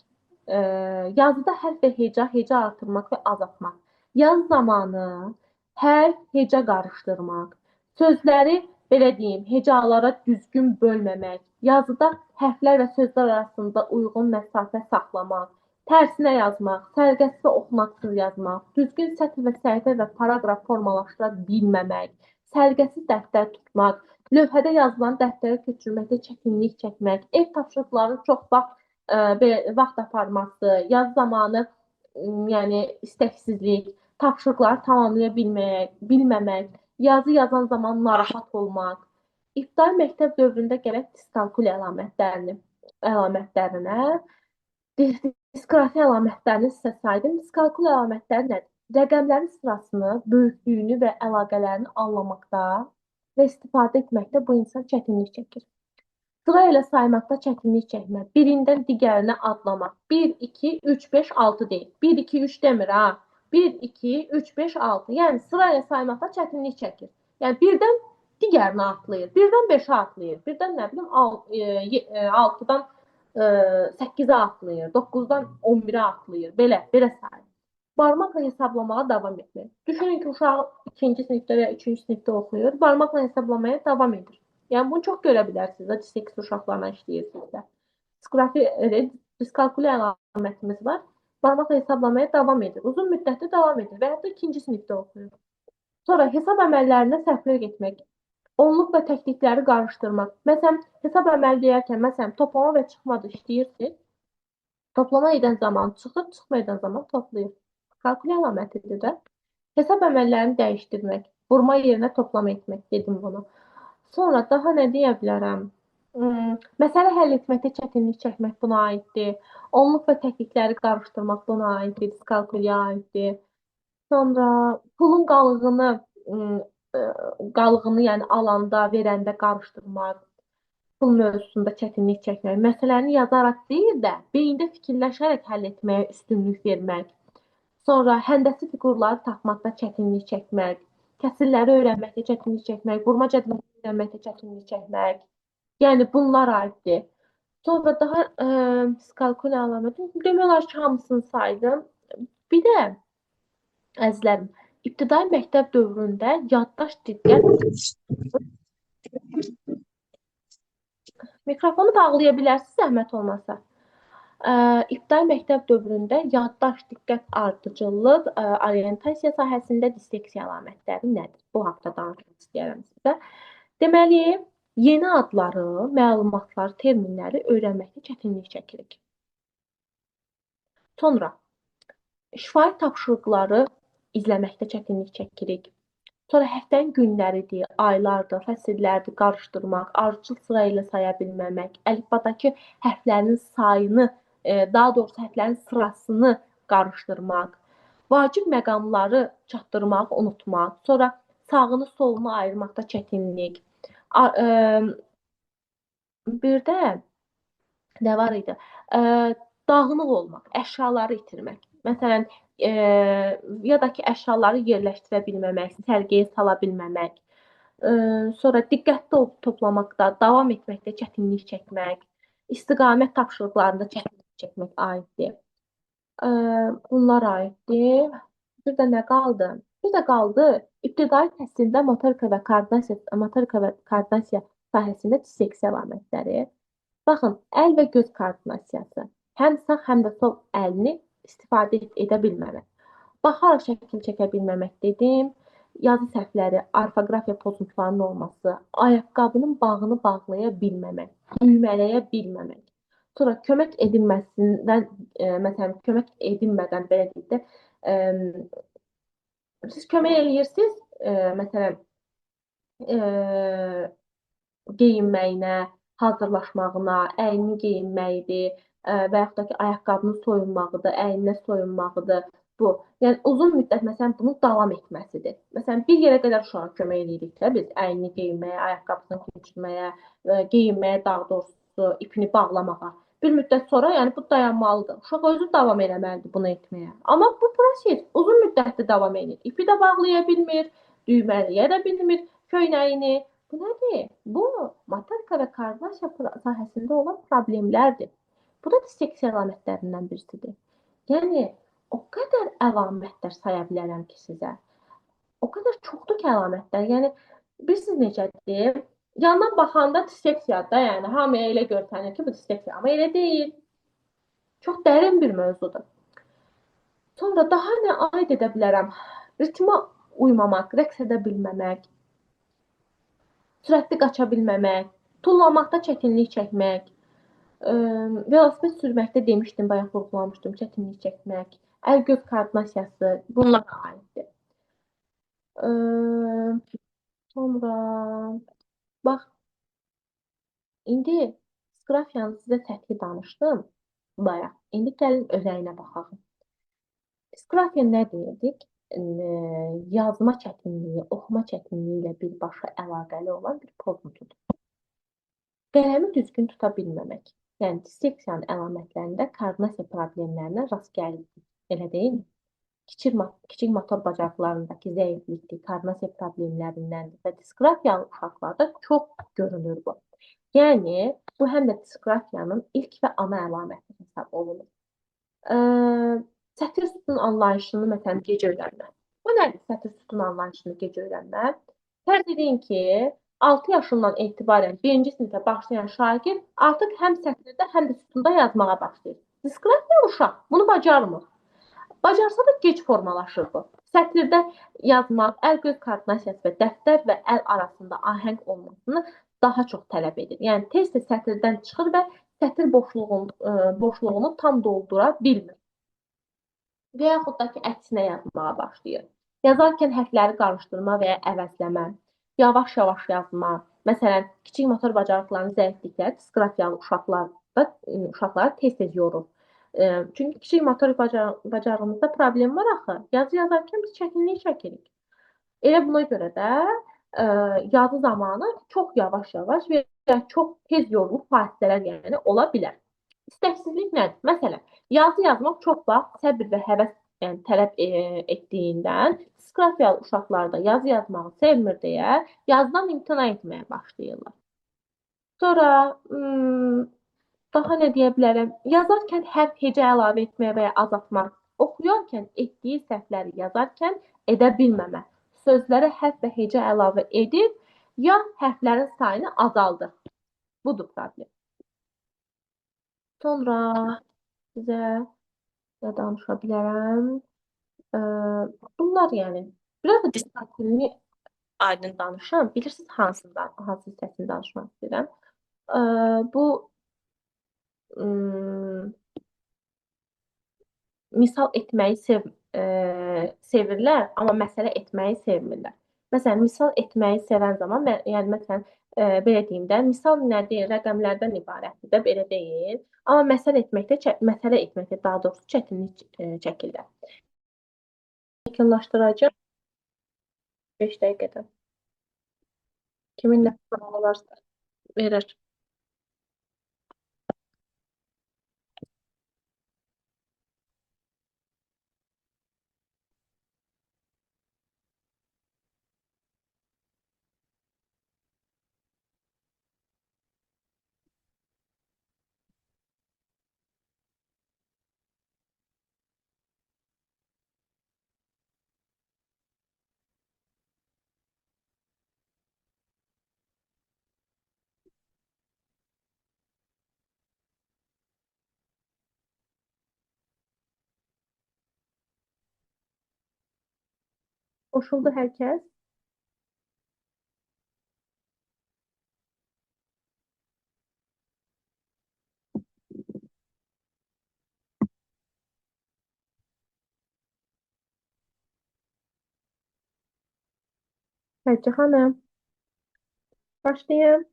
Yazıda hərf və heca artırmaq və azaltmaq. Yazı zamanı hərf, heca qarışdırmaq. Sözləri belə deyim, hecalara düzgün bölməmək, yazıda hərflər və sözlər arasında uyğun məsafə saxlamaq, tərsinə yazmaq, sərgəsiz və oxunaqsız yazmaq, düzgün sətr və səhifə və paraqraf formalaşdıra bilməmək, sərgəsiz dəftər tutmaq, lövhədə yazılan dəftərə köçürməkdə çətinlik çəkmək, ev tapşırıqlarını çox vaxt aparması, yaz zamanı yəni istəksizlik, tapşırıqları tamamlaya bilməmək, yazı yazan zaman narahat olmaq. İbtidai məktəb dövründə gərək diskalkuliya əlamətlərinə disqrafiya əlamətlərini sizə saydım. Diskalkuliya əlamətləri nədir? Rəqəmlərin sırasını, böyüklüyünü və əlaqələrini anlamaqda və istifadə etməkdə bu insan çətinlik çəkir. Sıra ilə saymaqda çətinlik çəkmək. Birindən digərinə adlamaq. 1, 2, 3, 5, 6 deyil. 1, 2, 3 demir ha. 1, 2, 3, 5, 6. Yəni sırayla saymaqda çətinlik çəkir. Yəni birdən digərinə atlayır, birdən 5-ə atlayır, birdən nə bilim 6-dan 8-ə atlayır, 9-dan 11-ə atlayır. Belə sayır. Barmaqla hesablamağa davam etmək. Düşünün ki, uşaq 2-ci sinifdə və 3-cü sinifdə oxuyur, barmaqla hesablamaya davam edir. Yəni bunu çox görə bilərsiniz də, disleksiya uşaqlarla işləyirsinizdə. Diskalkuliya əlamətimiz var. Barmaqla hesablamaya davam edir. Uzun müddətli davam edir və hətta 2-ci sinifdə oxuyur. Sonra hesab əməllərində səhvlər etmək, onluq və təklikləri qarışdırmaq. Məsələn, hesab əməli deyərkən, məsələn, toplama və çıxmadı işləyirsiniz. Toplama edən zaman çıxır, çıxma edən zaman toplayır. Kalkuliya əlamətidir də. Hesab əməllərini dəyişdirmək, vurma yerinə toplama etmək, dedim bunu. Sonra daha nə deyə bilərəm? Məsələ həll etməkdə çətinlik çəkmək buna aiddir. Onluq və təklikləri qarışdırmaq buna aiddir, diskalkuliya aiddir. Sonra pulun qalığını yəni alanda, verəndə qarışdırmaq, pul mövzusunda çətinlik çəkmək, məsələni yazaraq deyil də, beyində fikirləşərək həll etməyə üstünlük vermək. Sonra həndəsi fiqurları tapmaqda çətinlik çəkmək, kəsirləri öyrənməkdə çətinlik çəkmək, vurma cədvəlini öyrənməkdə çətinlik çəkmək. Yəni bunlar aiddir. Sonra daha diskalkuliya əlaməti, demək olar ki, hamısını saydım. Bir də əzizlərim, İbtidai məktəb dövründə yaddaş, diqqət. Mikrofonu bağlaya bilərsiniz, zəhmət olmasa. İbtidai məktəb dövründə yaddaş, diqqət, ardıcıllıq, orientasiya sahəsində disleksiya əlamətləri nədir? Bu haqda danışmaq istəyirəm sizə. Deməli, yeni adları, məlumatları, terminləri öyrənməkdə çətinlik çəkirik. Sonra şifahi tapşırıqları izləməkdə çətinlik çəkirik. Sonra həftənin günləridir, aylardır, fəsillərdir qarışdırmaq, ardıcıl sıra ilə saya bilməmək, əlifbadakı hərflərin sayını, daha doğrusu hərflərin sırasını qarışdırmaq, vacib məqamları çatdırmağı unutmaq, sonra sağını solunu ayırmaqda çətinlik. Bir də nə var idi? Dağınıq olmaq, əşyaları itirmək. Məsələn, ya da ki, əşyaları yerləşdirə bilməmək, sərgiyə sala bilməmək, sonra diqqətli olub toplamaqda, davam etməkdə çətinlik çəkmək, istiqamət tapşırıqlarında çətinlik çəkmək aiddir. Bunlar aiddir. Bir də nə qaldı? Bir də qaldı, ibtidai təhsildə motorika və koordinasiya sahəsində disleksiya əlamətləri. Baxın, əl və göz koordinasiyası. Həm sağ, həm də sol əlini istifadə edə bilməmək. Baxaraq şəkil çəkə bilməmək dedim. Yazı səhvləri, orfoqrafiya pozuntularının olması, ayaqqabının bağını bağlaya bilməmək, düymələyə bilməmək. Sonra kömək edilməsindən, məsələn, kömək edilmədən belə deyək də, siz kömək eləyirsiniz, məsələn, geyinməyinə, hazırlaşmağına, əynini geyinməyidir və yaxud da ki, ayaqqabının soyunmağıdır, əyninə soyunmağıdır. Bu, yəni uzun müddət məsələn bunun davam etməsidir. Məsələn, bir yerə qədər uşağa kömək edirik də biz əynini geyinməyə, ayaqqabısını keçirməyə, geyinməyə, daha doğrusu ipini bağlamağa. Bir müddət sonra, yəni bu dayanmalıdır. Uşaq özü davam eləməlidir bunu etməyə. Amma bu proses uzun müddətli davam edir. İpi də bağlaya bilmir, düyməliyə də bilmir köynəyini. Bu nədir? Bu, motorika və koordinasiya sahəsində olan problemlərdir. Bu da disleksiya əlamətlərindən birisidir. Yəni, o qədər əlamətlər saya bilərəm ki sizə. O qədər çoxdur ki əlamətlər. Yəni, bilirsiniz necədir? Yandan baxanda disleksiyada, yəni hamıya elə görsənir ki, bu disleksiya. Amma elə deyil. Çox dərin bir mövzudur. Sonra daha nə aid edə bilərəm? Ritmə uymamaq, rəqs edə bilməmək, sürətli qaça bilməmək, tullamaqda çətinlik çəkmək, velosiped sürməkdə demişdim, bayaq vurğulamışdım, çətinlik çəkmək, əl-göz koordinasiyası bunlara aiddir. Sonra bax, indi diskoqrafiyanı sizə səthi danışdım bayaq. İndi gəlin özəyinə baxaq. Diskoqrafiya nə deyirdik? Yazma çətinliyi, oxuma çətinliyi ilə birbaşa əlaqəli olan bir pozuntudur. Qələmi düzgün tuta bilməmək. Yəni, disleksiyanın əlamətlərində koordinasiya problemlərinə rast gəlirik. Elə deyil mi? Kiçik motor bacarıqlarındakı zəiflikdir, koordinasiya problemlərindəndir və diskoqrafiyalı uşaqlarda çox görünür bu. Yəni, bu həm də diskoqrafiyanın ilk və ana əlaməti hesab olunur. Sətir sütun anlayışını məsələn gec öyrənmə. Bu nədir sətir sütun anlayışını gec öyrənmə? Fərz edin ki, 6 yaşından etibarən 1-ci sinifə başlayan şagird artıq həm sətirdə, həm də sütunda yazmağa başlayır. Diskoqrafiyalı uşaq bunu bacarmır. Bacarsa da gec formalaşır bu. Sətirdə yazmaq, əl-göz koordinasiyası və dəftər və əl arasında ahəng olmasını daha çox tələb edir. Yəni, tez-tez sətirdən çıxır və sətir boşluğunu tam doldura bilmir. Və yaxud da ki, əksinə yazmağa başlayır. Yazarkən hərfləri qarışdırma və ya əvəzləmə, yavaş-yavaş yazma. Məsələn, kiçik motor bacarıqlarının zəiflikləri diskoqrafiyalı uşaqları tez-tez yorur. Çünki kiçik motorik bacarığımızda problem var axı. Yazı yazarkən biz çətinlik çəkirik. Elə buna görə də yazı zamanı çox yavaş-yavaş və ya çox tez yorulub hadisələr yəni ola bilər. İstəksizlik nədir? Məsələn, yazı yazmaq çox vaxt səbr və həvəs tələb etdiyindən diskoqrafiyalı uşaqlarda yazı yazmağı sevmir deyə yazıdan imtina etməyə başlayırlar. Sonra daha nə deyə bilərəm? Yazarkən hərf hecə əlavə etməyə və ya azaltmaq Oxuyarkən etdiyi səhvləri yazarkən edə bilməmə. Sözlərə hərf və hecə əlavə edir, ya hərflərin sayını azaldır. Budur problem. Sonra sizə nə danışa bilərəm? Bunlar yəni. Biraz da disiplinini aydın danışıram. Bilirsiniz hansından, hansı hissəsini danışmaq istəyirəm. Bu misal etməyi sevirlər, amma məsələ etməyi sevmirlər. Məsələn, misal etməyi sevən zaman, yəni məsələn, belə deyim də, misal nədir? Rəqəmlərdən ibarətdir də, belə deyil. Amma məsələ etməkdə daha doğrusu çətinlik çəkirlər. Yekunlaşdıracağım 5 dəqiqədə. Kimin nə sualı varsa verir. Qoşuldu hər kəs. Həcə xanım, başlayın.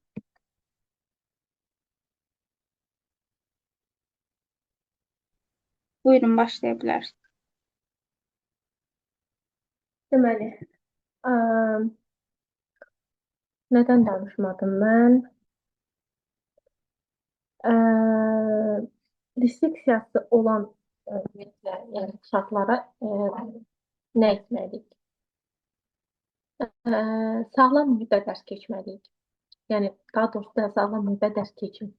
Buyurun, başlaya bilərsiniz. Deməli, nədən danışmadım mən? Disleksiyası olan yəni uşaqlara nə etməliyik? Sağlam mühitdə dərs keçməliyik. Yəni, daha doğrusu sağlam mühitdə dərs keçin.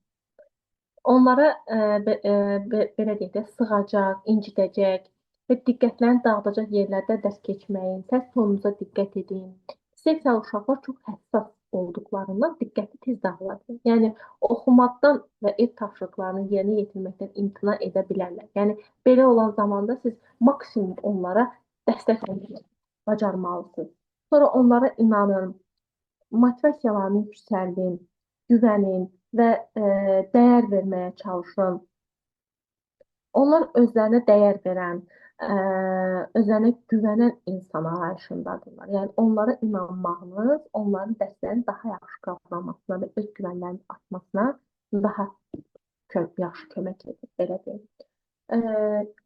Onlara belə deyək də, sığacaq, incitəcək və diqqətlərini dağıdacaq yerlərdə dərs keçməyin, səs tonunuza diqqət edin. Disleksiyalı uşaqlar çox həssas olduqlarından diqqəti tez dağılır. Yəni, oxumaqdan və ev tapşırıqlarını yerinə yetirməkdən imtina edə bilərlər. Yəni, belə olan zamanda siz maksimum onlara dəstək olmalısınız, bacarmalısınız. Sonra onlara inanın, motivasiyalarını yüksəldin, güvənin və dəyər verməyə çalışın. Onlar özlərinə dəyər verən, özlərinə güvənən insan arayışındadırlar. Yəni, onlara inanmağınız, onların dərslərini daha yaxşı qavramasına və öz güvənlərinin artmasına daha yaxşı kömək edir, belə deyim.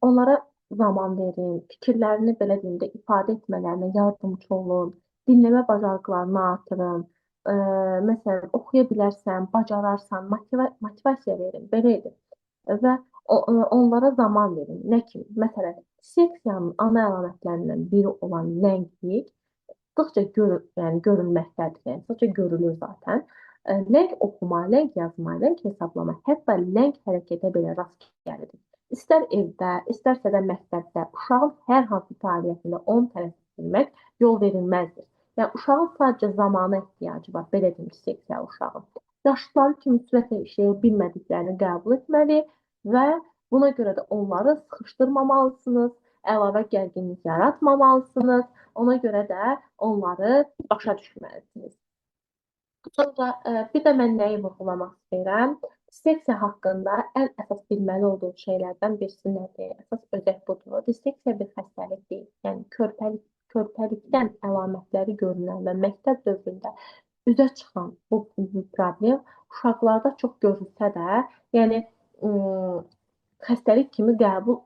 Onlara zaman verin, fikirlərini belə deyim də, ifadə etmələrinə yardımcı olun, dinləmə bacarıqlarını artırın. Məsələn, oxuya bilərsən, bacararsan, motivasiya verin, belə edin. Və onlara zaman verin. Nə kimi? Məsələn, disleksiyanın ana əlamətlərindən biri olan ləngilik sıxca görünməkdədir. Yəni, sıxca görülür zaten. Ləng oxuma, ləng yazma, ləng hesablama, hətta ləng hərəkətə belə rast gəlir. İstər evdə, istərsə də məktəbdə uşağın hər hansı fəaliyyətində onu tələb etmək yol verilməzdir. Yəni, uşağın sadəcə zamana ehtiyacı var, belə deyim, disleksiyalı uşağın. Yaşlıları kimi sürətlə işləyə bilmədiklərini qəbul etməli və buna görə də onları sıxışdırmamalısınız, əlavə gərginlik yaratmamalısınız, ona görə də onları başa düşməlisiniz. Sonra bir də mən nəyi vurğulamaq istəyirəm? Disleksiya haqqında ən əsas bilməli olduğu şeylərdən birisi nədir? Əsas özək budur. Disleksiya bir xəstəlik deyil. Yəni, körpəlikdən əlamətləri görünən və məktəb dövründə üzə çıxan bu problem uşaqlarda çox görülsə də, yəni xəstəlik kimi qəbul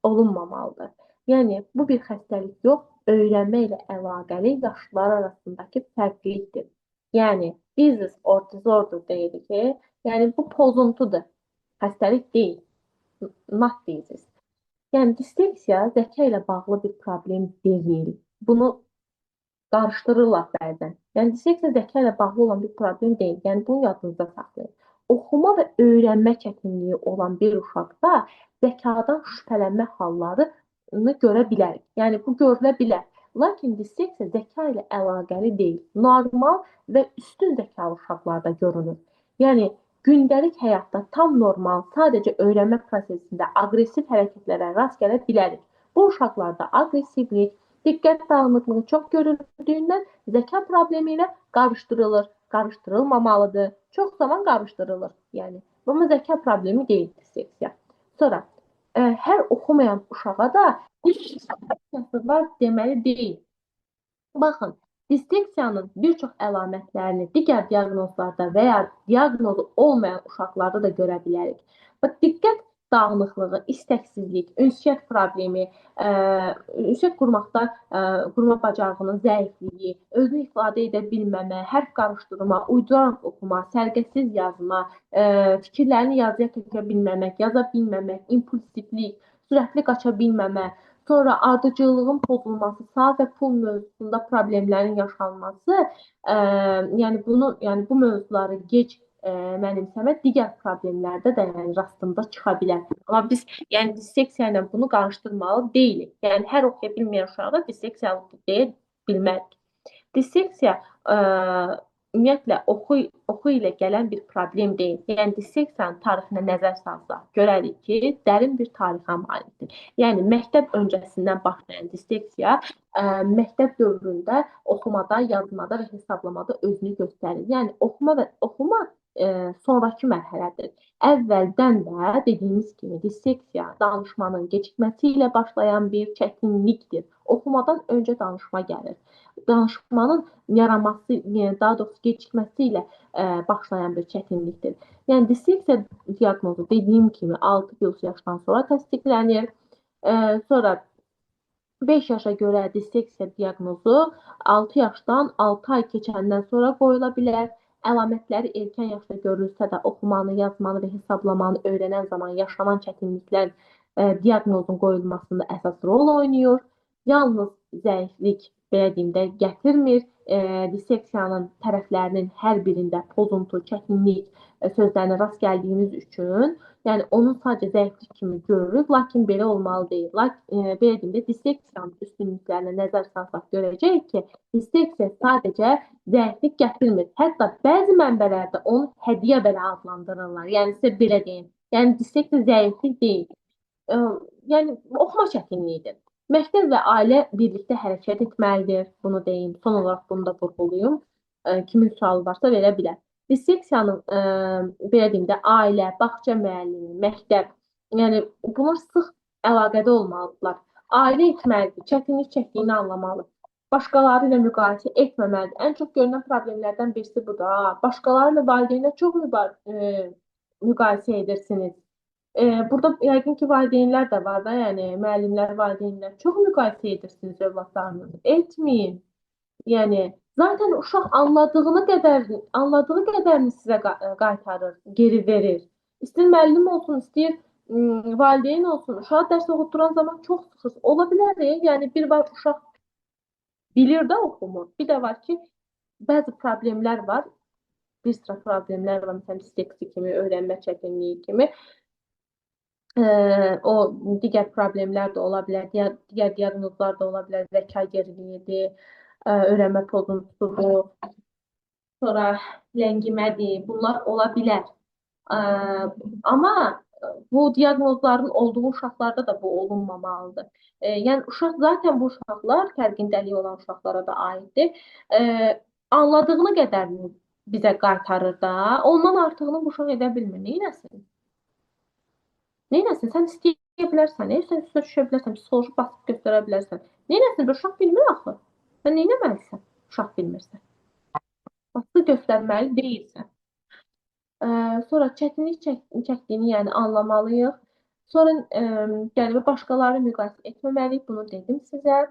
olunmamalıdır. Yəni, bu bir xəstəlik yox, öyrənmə ilə əlaqəli yaşlılar arasındakı fərqlilikdir. Yəni, disease or disorder deyirik ki, yəni bu pozuntudur, xəstəlik deyil, not disease. Yəni, disleksiya zəka ilə bağlı bir problem deyil. Bunu qarışdırırlar bəzən. Yəni, disleksiya zəka ilə bağlı olan bir problem deyil. Yəni, bunu yadınızda saxlayın. Oxuma və öyrənmə çətinliyi olan bir uşaqda zəkadan şübhələnmə halları görə bilərik. Yəni bu görülə bilər. Lakin disleksiya zəka ilə əlaqəli deyil. Normal və üstün zəkalı uşaqlarda görünür. Yəni gündəlik həyatda tam normal, sadəcə öyrənmə prosesində aqressiv hərəkətlərə rast gələ bilərik. Bu uşaqlarda aqressivlik, diqqət dağınıklığı çox görüldüyündən zəka problemi ilə qarışdırılır, qarışdırılmamalıdır. Çox zaman qarışdırılır. Yəni bu zəka problemi deyil disleksiya. Sonra hər oxumayan uşağa da disleksiyası var deməli deyil. Baxın, disleksiyanın bir çox əlamətlərini digər diaqnozlarda və ya diaqnozu olmayan uşaqlarda da görə bilərik. Bax, diqqət dağınıqlığı, istəksizlik, ünsiyyət problemi, ünsiyyət qurma bacarığının zəifliyi, özünü ifadə edə bilməmə, hərf qarışdırma, uyduraraq oxuma, sərgəsiz yazma, fikirlərini yazıya tökə bilməmək, yaza bilməmək, impulsivlik, sürətli qaça bilməmə, sonra ardıcıllığın pozulması, saat və pul mövzusunda problemlərin yaşanması, yəni bu mövzuları gec mənimsəmə digər problemlərdə də rastımda çıxa bilər. Amma biz yəni disleksiya ilə bunu qarışdırmalı deyilik. Yəni hər oxuya bilməyən uşaqda disleksiyalı deyə bilmərik. Disleksiya ümumiyyətlə oxu ilə gələn bir problem deyil. Yəni disleksiyanın tarixinə nəzər salsaq, görərik ki, dərin bir tarixə malikdir. Yəni məktəb öncəsindən başlayan disleksiya məktəb dövründə oxumada, yazmada və hesablamada özünü göstərir. Yəni oxuma sonrakı mərhələdir. Əvvəldən də dediyimiz kimi disleksiya danışmanın gecikməsi ilə başlayan bir çətinlikdir. Oxumadan öncə danışma gəlir. Danışmanın yaranması, daha doğrusu gecikməsi ilə başlayan bir çətinlikdir. Yəni disleksiya diaqnozu dediyim kimi 6 yaşdan sonra təsdiqlənir. Sonra 5 yaşa görə disleksiya diaqnozu 6 yaşdan 6 ay keçəndən sonra qoyula bilər. Əlamətləri erkən yaşda görülsə də oxumanı, yazmanı və hesablamanı öyrənən zaman yaşanan çətinliklər diaqnozun qoyulmasında əsas rol oynayır. Yalnız zəiflik, belə deyim də, gətirmir. Disleksiyanın tərəflərinin hər birində pozuntu, çətinlik sözlərinə rast gəldiyimiz üçün, yəni onun sadəcə zəiflik kimi görürük, lakin belə olmalı deyil. Belə deyim də, disleksiyanın üstünlüklərinə nəzər salsaq görəcəyik ki, disleksiya sadəcə zəiflik gətirmir. Hətta bəzi mənbələrdə onu hədiyyə belə adlandırırlar. Yəni sizə belə deyim. Yəni disleksiya zəiflik deyil. Yəni oxuma çətinliyidir. Məktəb və ailə birlikdə hərəkət etməlidir. Bunu deyim. Son olaraq bunu da vurğulayım. Kimin sualı varsa verə bilər. Disleksiyanın belə deyim də ailə, bağça müəllimi, məktəb, yəni bunlar sıx əlaqədə olmalıdırlar. Ailə etməlidir, çətinlik çəkdiyini anlamalı. Başqaları ilə müqayisə etməməlidir. Ən çox görünən problemlərdən birisi bu da. Başqaları ilə valideynlər çox müqayisə edirsiniz. Burada yəqin ki, valideynlər də var da, yəni müəllimlər, valideynlər çox müqayisə edirsiniz övladlarınızı. Etməyin. Yəni zaten uşaq anladığı qədərini sizə qaytarır, geri verir. İstəyir müəllim olsun, istəyir valideyn olsun. Uşağı dərs oxutduran zaman çox sıxır. Ola bilər, yəni bir var uşaq bilir də oxumur. Bir də var ki, bəzi problemlər var. Bir sıra problemlər var, məsələn, disleksiya kimi, öyrənmə çətinliyi kimi. O digər problemlər də ola bilər, digər diaqnozlar da ola bilər, zəka geriliyidir, öyrənmə pozuntusudur, sonra ləngimədir, bunlar ola bilər. Amma bu diaqnozların olduğu uşaqlarda da bu olunmamalıdır. Yəni uşaq zaten bu uşaqlar fərqindəliyi olan uşaqlara da aiddir. Anladığını qədərini bizə qaytarır da, ondan artığını bu uşaq edə bilmir. Neynəsin? Neynəsin? Sən istəyə bilərsən, sən üstə düşə bilərsən, psixoloji basıb göstərə bilərsən. Neynəsin? Uşaq bilmir axı. Sən neynəməlisən? Uşaq bilmirsən. Basıb göstərməli deyilsən. Sonra çətinlik çəkdiyini yəni anlamalıyıq. Sonra yəni başqaları müqayisə etməməliyik. Bunu dedim sizə.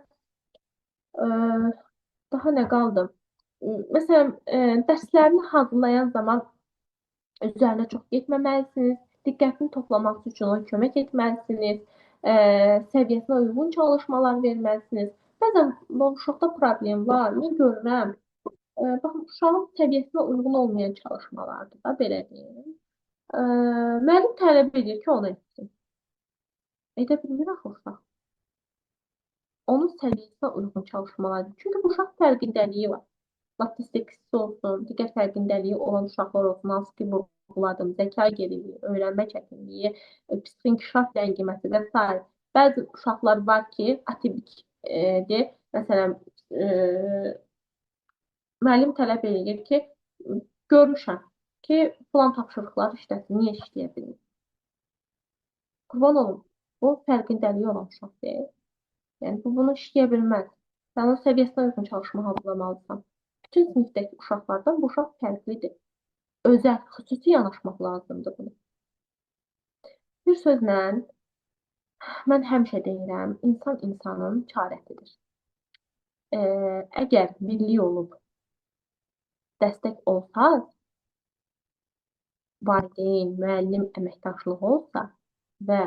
Daha nə qaldı? Məsələn, dərslərini hazırlayan zaman üzərinə çox getməməlisiniz. Diqqətini toplaması üçün ona kömək etməlisiniz. Səviyyəsinə uyğun çalışmalar verməlisiniz. Bəzən bu uşaqda problem var. Mən görürəm. Baxın, uşağın səviyyəsinə uyğun olmayan çalışmalardır da, belə deyim. Müəllim tələb edir ki, onu etsin. Edə bilmir axı uşaq. onun səviyyəsinə uyğun çalışmalıdır. Çünki bu uşaq fərqindəliyi var. Statistikası olsun, digər fərqindəliyi olan uşaqlar olsun, hansı ki vurğuladım, zəka geriliyi, öyrənmə çətinliyi, psixik inkişaf ləngiməsi və s. Bəzi uşaqlar var ki, atipikdir. Məsələn, müəllim tələb edir ki, görmüşəm ki, plan tapşırıqları işləsin, niyə işləyə bilmir? Qurban olum, bu fərqindəliyi olan uşaq deyil. Yəni, bu bunu işləyə bilməz. Sən onun səviyyəsinə uyğun çalışma hazırlamalısan. Bütün sinifdəki uşaqlardan bu uşaq fərqlidir. Özəl, xüsusi yanaşmaq lazımdır bunu. Bir sözlə, mən həmişə deyirəm, insan insanın çarəsidir. Əgər birlik olub dəstək olsa, valideyn, müəllim əməkdaşlığı olsa və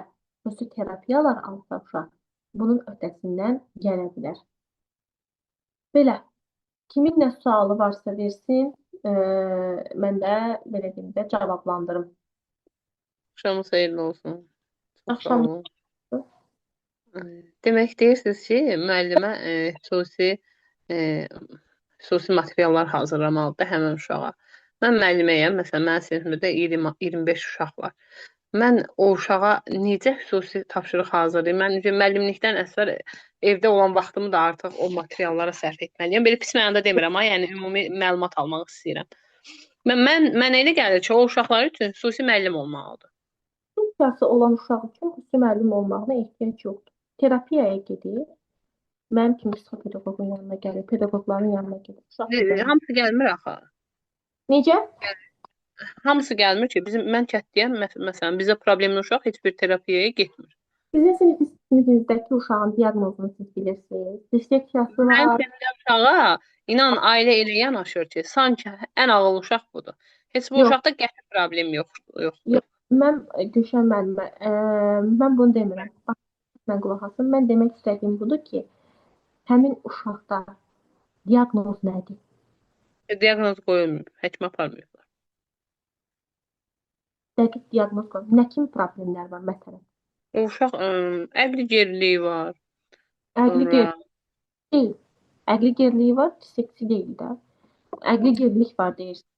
xüsusi terapiyalar alsa uşaq, bunun öhdəsindən gələ bilər. Belə, kimin nə sualı varsa versin, mən də belə deyim də cavablandırım. Axşamınız xeyirli olsun. Çox sağ Axşam olun. Demək deyirsiniz ki, müəllimə xüsusi materiallar hazırlamalıdır həmin uşağa. Mən müəlliməyəm, məsələn, mənim sinifimdə 20-25 uşaq var. Mən o uşağa necə xüsusi tapşırıq hazırlayım? Mən müəllimlikdən əsər evdə olan vaxtımı da artıq o materiallara sərf etməliyəm. Belə pis mənada demirəm, yəni ümumi məlumat almaq istəyirəm. Mən elə gəlir ki, o uşaqlar üçün xüsusi müəllim olmalıdır. funksiyası olan uşaq üçün xüsusi müəllim olmağına ehtiyac yoxdur. Terapiyaya gedir. Mənim kimi psixopedaqoqun yanına gəlir, pedaqoqların yanına gedir. Uşaq gedər. Hamısı gəlmir axı. Necə? Hamısı gəlmir ki, mən kətdiyəm, məsələn, bizə problemli uşaq heç bir terapiyaya getmir. Sizin sinifinizdəki uşağın diaqnozunu siz bilirsiniz. Disleksiyası Mənim var. sinifimdə uşağa, inan, ailə elə yanaşır ki, sanki ən ağıl uşaq budur. Heç bu Yox. uşaqda qəti problem yoxdur. Mən Gülşən müəllimə, mən bunu demirəm. Bax, mən qulaq asın. Mən demək istədiyim budur ki, həmin uşaqda diaqnoz nədir? Diaqnoz qoyulmur, həkimə aparmıyorlar. Dəqiq diaqnoz qoyun. Nə kimi problemlər var məsələn? O uşaq əqli geriliyi var. Əqli Sonra geriliyi deyil. Əqli geriliyi var, disleksi deyil də. Əqli gerilik var deyirsən.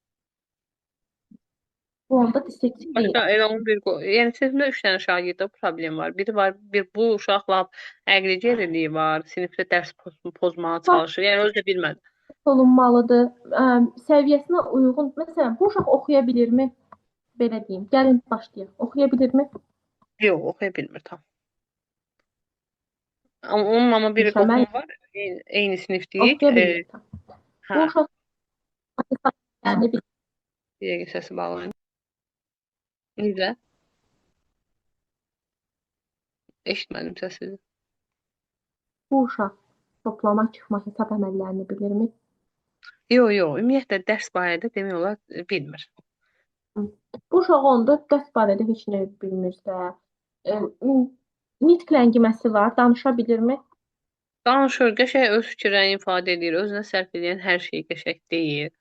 Bu anda disleksi deyil. başqa elə onun yəni sinifdə 3 dənə şagirdə problem var. Biri var, bu uşaq lap əqli geriliyi var, sinifdə dərs pozmağa çalışır. Yəni özü də bilmədi. Olunmalıdır. Səviyyəsinə uyğun. Məsələn, bu uşaq oxuya bilirmi? Belə deyim. Gəlin başlayaq. Oxuya bilirmi? Yox, oxuya bilmir tam. Amma biri Mükəmməl. qohum var, eyni sinifdəyik. Oxuya bilmir tam. Bu Hə, uşaq yəni bir dəqiq səsi bağlayın. Necə? Eşitmədim səsini. bu uşaq toplama, çıxma, hesab əməllərini bilirmi? Yox, ümumiyyətlə dərs barədə demək olar bilmir. Bu uşaq onda dərs barədə heç nə bilmirsə, nitq ləngiməsi var, danışa bilirmi? Danışır, qəşəng öz fikirlərini ifadə edir, özünə sərf edən hər şeyi qəşəng deyir.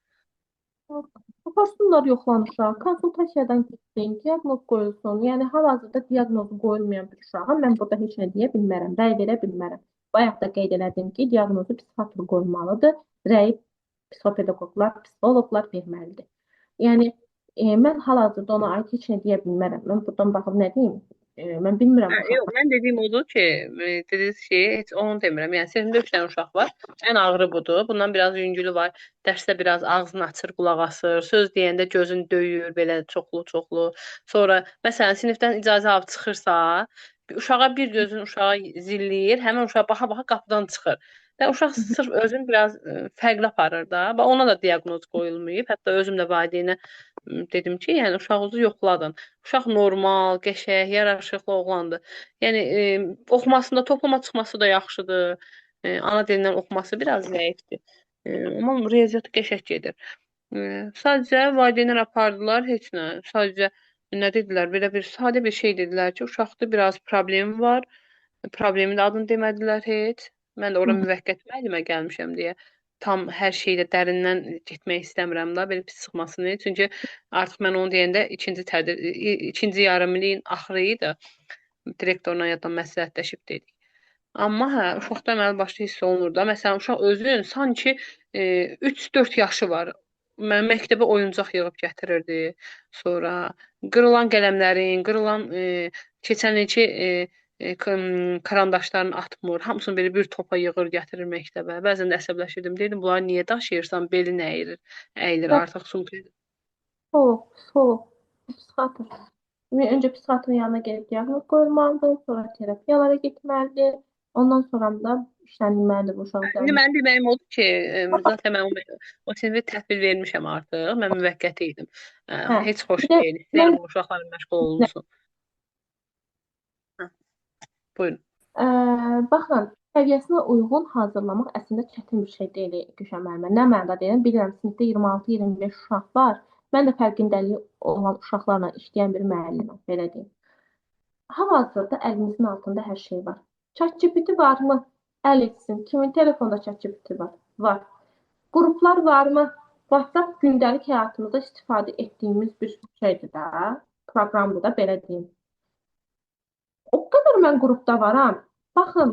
Aparsınlar yoxlanışa, konsultasiyadan keçsin, diaqnoz qoyulsun. Yəni hal-hazırda diaqnozu qoyulmayan bir uşağa mən burada heç nə deyə bilmərəm, rəy verə bilmərəm. Bayaq da qeyd elədim ki, diaqnozu psixiatr qoymalıdır, rəy psixopedaqoqlar, psixoloqlar verməlidir. Yəni mən hal-hazırda ona aid heç nə deyə bilmərəm. Mən buradan baxıb nə deyim? Mən bilmirəm uşaq. Yox, mən dediyim odur ki, dediyiniz şeyi heç onu demirəm. Yəni sinifdə 3 dənə uşaq var. Ən ağırı budur. Bundan biraz yüngülü var. Dərsdə biraz ağzını açır, qulaq asır. Söz deyəndə gözünü döyür, belə çoxlu. Sonra məsələn sinifdən icazə alıb çıxırsa, uşağa bir gözün uşağa zilləyir, həmin uşaq baxa-baxa qapıdan çıxır. Və uşaq sırf özünü biraz fərqli aparır da. Və ona da diaqnoz qoyulmayıb. Hətta özüm də valideynə dedim ki, yəni uşağınızı yoxladın. Uşaq normal, qəşəng, yaraşıqlı oğlandır. Yəni oxumasında toplama çıxması da yaxşıdır. Ana dilindən oxuması biraz zəifdir. Amma riyaziyyatı qəşəng gedir. Sadəcə valideynlər apardılar, heç nə. Sadəcə nə dedilər? Belə bir sadə bir şey dedilər ki, uşaqda biraz problem var. Problemin adını demədilər heç. Mən də ora müvəqqəti müəllimə gəlmişəm deyə tam hər şeydə dərindən getmək istəmirəm da, belə pis çıxmasını. Çünki artıq mən onu deyəndə ikinci yarımilliyin axırı idi. Direktorla yaddan məsləhətləşib dedik. Amma hə, uşaqda əməli başda hiss olunur da. Məsələn, uşaq özün sanki 3-4 yaşı var. Mən məktəbə oyuncaq yığıb gətirirdi. Sonra qırılan qələmlərin, qırılan keçən ilki karandaşların atmır. Hamısını belə bir topa yığır, gətirir məktəbə. Bəzən də əsəbləşirdim. Deyirdim, bunları niyə daşıyırsan? Belin əyilir, əyilir artıq sumka. Soğuk, soğuk. Psikiyatr. Önce psikiyatrın yanına gelip diagnoz koyulmalıdır. Sonra terapiyalara gitmelidir. Ondan sonra da işlenilmelidir bu uşaqlar. İndi mənim deməyim odur ki, zaten mən o sinifə təhvil vermişəm artıq. Mən müvəqqəti idim. Hə. Heç xoş Bir də deyil. mən İstəyirəm bu uşaqların məşğul olunsun. Hə, buyurun. baxın, səviyyəsinə uyğun hazırlamaq əslində çətin bir şey deyil Gülşən müəllimə. Nə mənada deyirəm? Bilirəm, sinifdə 26-25 uşaq var. Mən də fərqindəliyi olan uşaqlarla işləyən bir müəlliməm, belə deyim. Hal-hazırda əlimizin altında hər şey var. ChatGPT varmı? Əl etsin. Kimin telefonda ChatGPT var? Var. Qruplar varmı? WhatsApp gündəlik həyatımızda istifadə etdiyimiz bir şeydir də, proqramdır da, belə deyim. O qədər mən qrupda varam. Baxın,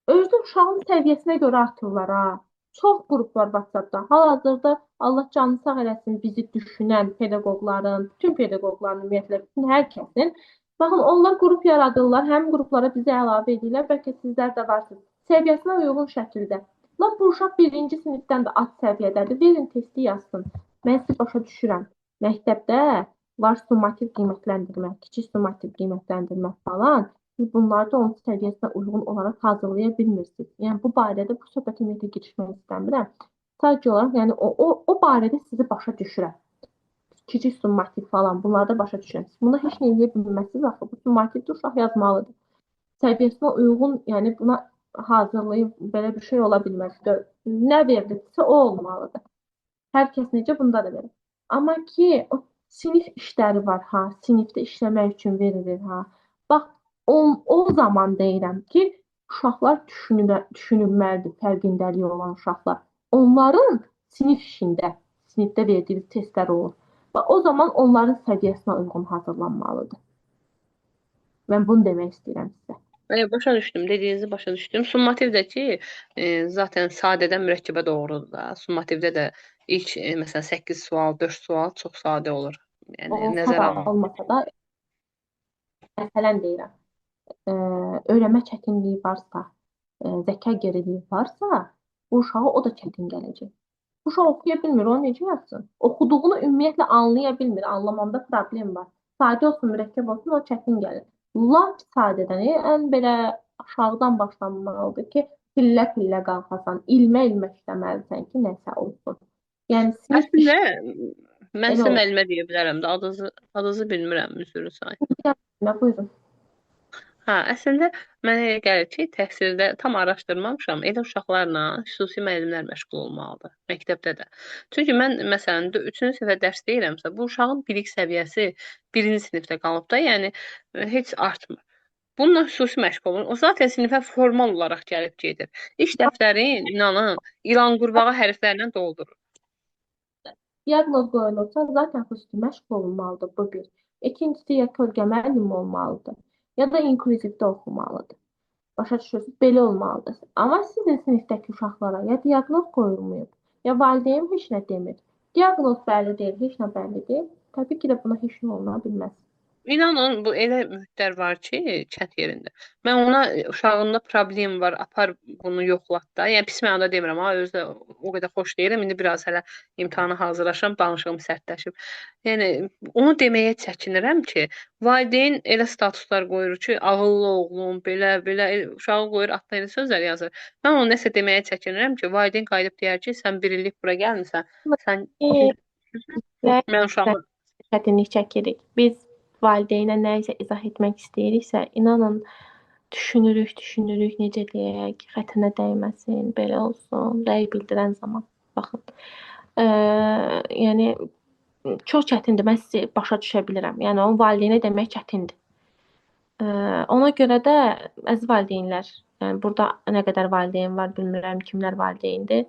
özü uşağın səviyyəsinə görə atırlar ha. Çox qrup var WhatsAppda. Hal-hazırda Allah canını sağ eləsin bizi düşünən pedaqoqların, bütün pedaqoqların, ümumiyyətlə bütün hər kəsin. Baxın, onlar qrup yaradırlar, həmin qruplara bizi əlavə edirlər. Bəlkə sizlər də varsınız. Səviyyəsinə uyğun şəkildə. Lap bu uşaq birinci sinifdən də az səviyyədədir. Verin testi yazsın. Mən sizi başa düşürəm. Məktəbdə var summativ qiymətləndirmə, kiçik summativ qiymətləndirmə falan. Siz bunları da onun səviyyəsinə uyğun olaraq hazırlaya bilmirsiniz. Yəni bu barədə bu söhbətə ümumiyyətlə girişmək istəmirəm. Sadəcə olaraq, yəni o barədə sizi başa düşürəm. Kiçik summativ falan bunlarda başa düşürəm. Siz bunda heç nə edə bilməzsiniz axı. Bu summativdə uşaq yazmalıdır. Səviyyəsinə uyğun, yəni buna hazırlayıb belə bir şey ola bilməz. Nə verilirsə o olmalıdır. Hər kəs necə bunda da belə. Amma ki o sinif işləri var ha, sinifdə işləmək üçün verilir ha. Bax o zaman deyirəm ki, uşaqlar düşünülməlidir, fərqindəliyi olan uşaqlar. Onların sinif işində, sinifdə verdiyi testlər olur. Və o zaman onların səviyyəsinə uyğun hazırlanmalıdır. Mən bunu demək istəyirəm sizə. Başa düşdüm, dediyinizi başa düşdüm. Summativdəki zaten sadədən mürəkkəbə doğrudur da. Summativdə də ilk məsələn 8 sual, 4 sual çox sadə olur. Yəni nəzərə alınır. Olmasa da məsələn deyirəm. Öyrənmə çətinliyi varsa, zəka geriliyi varsa, bu uşağa o da çətin gələcək. Bu uşaq oxuya bilmir, o necə yazsın? Oxuduğunu ümumiyyətlə anlaya bilmir, anlamamda problem var. Sadə olsun, mürəkkəb olsun, o çətin gəlir. Lap sadədən, ən belə aşağıdan başlanmalıdır ki, pillə-pillə qalxasan, ilmə-ilmə işləməlisən ki, nəsə olsun. Yəni sinif Əslində mən sizə müəllimə deyə bilərəm də, adınızı bilmirəm, üzr istəyirəm. Buyurun. Hə, əslində mənə elə gəlir ki, təhsildə tam araşdırmamışam. Elə uşaqlarla xüsusi müəllimlər məşğul olmalıdır məktəbdə də. Çünki mən məsələn 3-cü sinifə dərs deyirəmsə, bu uşağın bilik səviyyəsi 1-ci sinifdə qalıb da, yəni heç artmır. Bununla xüsusi məşğul olun. O zaten sinifə formal olaraq gəlib gedir. İş dəftərin, inanın, ilan qurbağa hərflərlə doldurur. Diaqnoz qoyulursa, zaten xüsusi məşğul olmalıdır bu bir. İkincisi, ya kölgə müəllim olmalıdır, ya da inklüzivdə oxumalıdır. Başa düşürsünüz, belə olmalıdır. Amma sizin sinifdəki uşaqlara ya diaqnoz qoyulmayıb, ya valideyn heç nə demir. Diaqnoz bəlli deyil, heç nə bəlli deyil. Təbii ki də buna heç nə oluna bilməz. İnanın, bu elə mühitlər var ki, kənd yerində. Mən ona uşağında problem var, apar bunu yoxlat da. Yəni pis mənada demirəm, ha, özü də o qədər xoş deyirəm. İndi biraz hələ imtahana hazırlaşıram, danışığım sərtləşib. Yəni onu deməyə çəkinirəm ki, valideyn elə statuslar qoyur ki, ağıllı oğlum, belə uşağı qoyur, altına elə sözlər yazır. Mən onu nəsə deməyə çəkinirəm ki, valideyn qayıdıb deyər ki, sən bir illik bura gəlmisən, sən mən uşağımı çətinlik çəkirik. Biz valideynə nə isə izah etmək istəyiriksə, inanın düşünürük, necə deyək, xətrinə dəyməsin, belə olsun, rəy bildirən zaman. Baxın. Yəni çox çətindir. Mən sizi başa düşə bilirəm. Yəni onun valideynə demək çətindir. Ona görə də əziz valideynlər, yəni burada nə qədər valideyn var, bilmirəm kimlər valideyndir.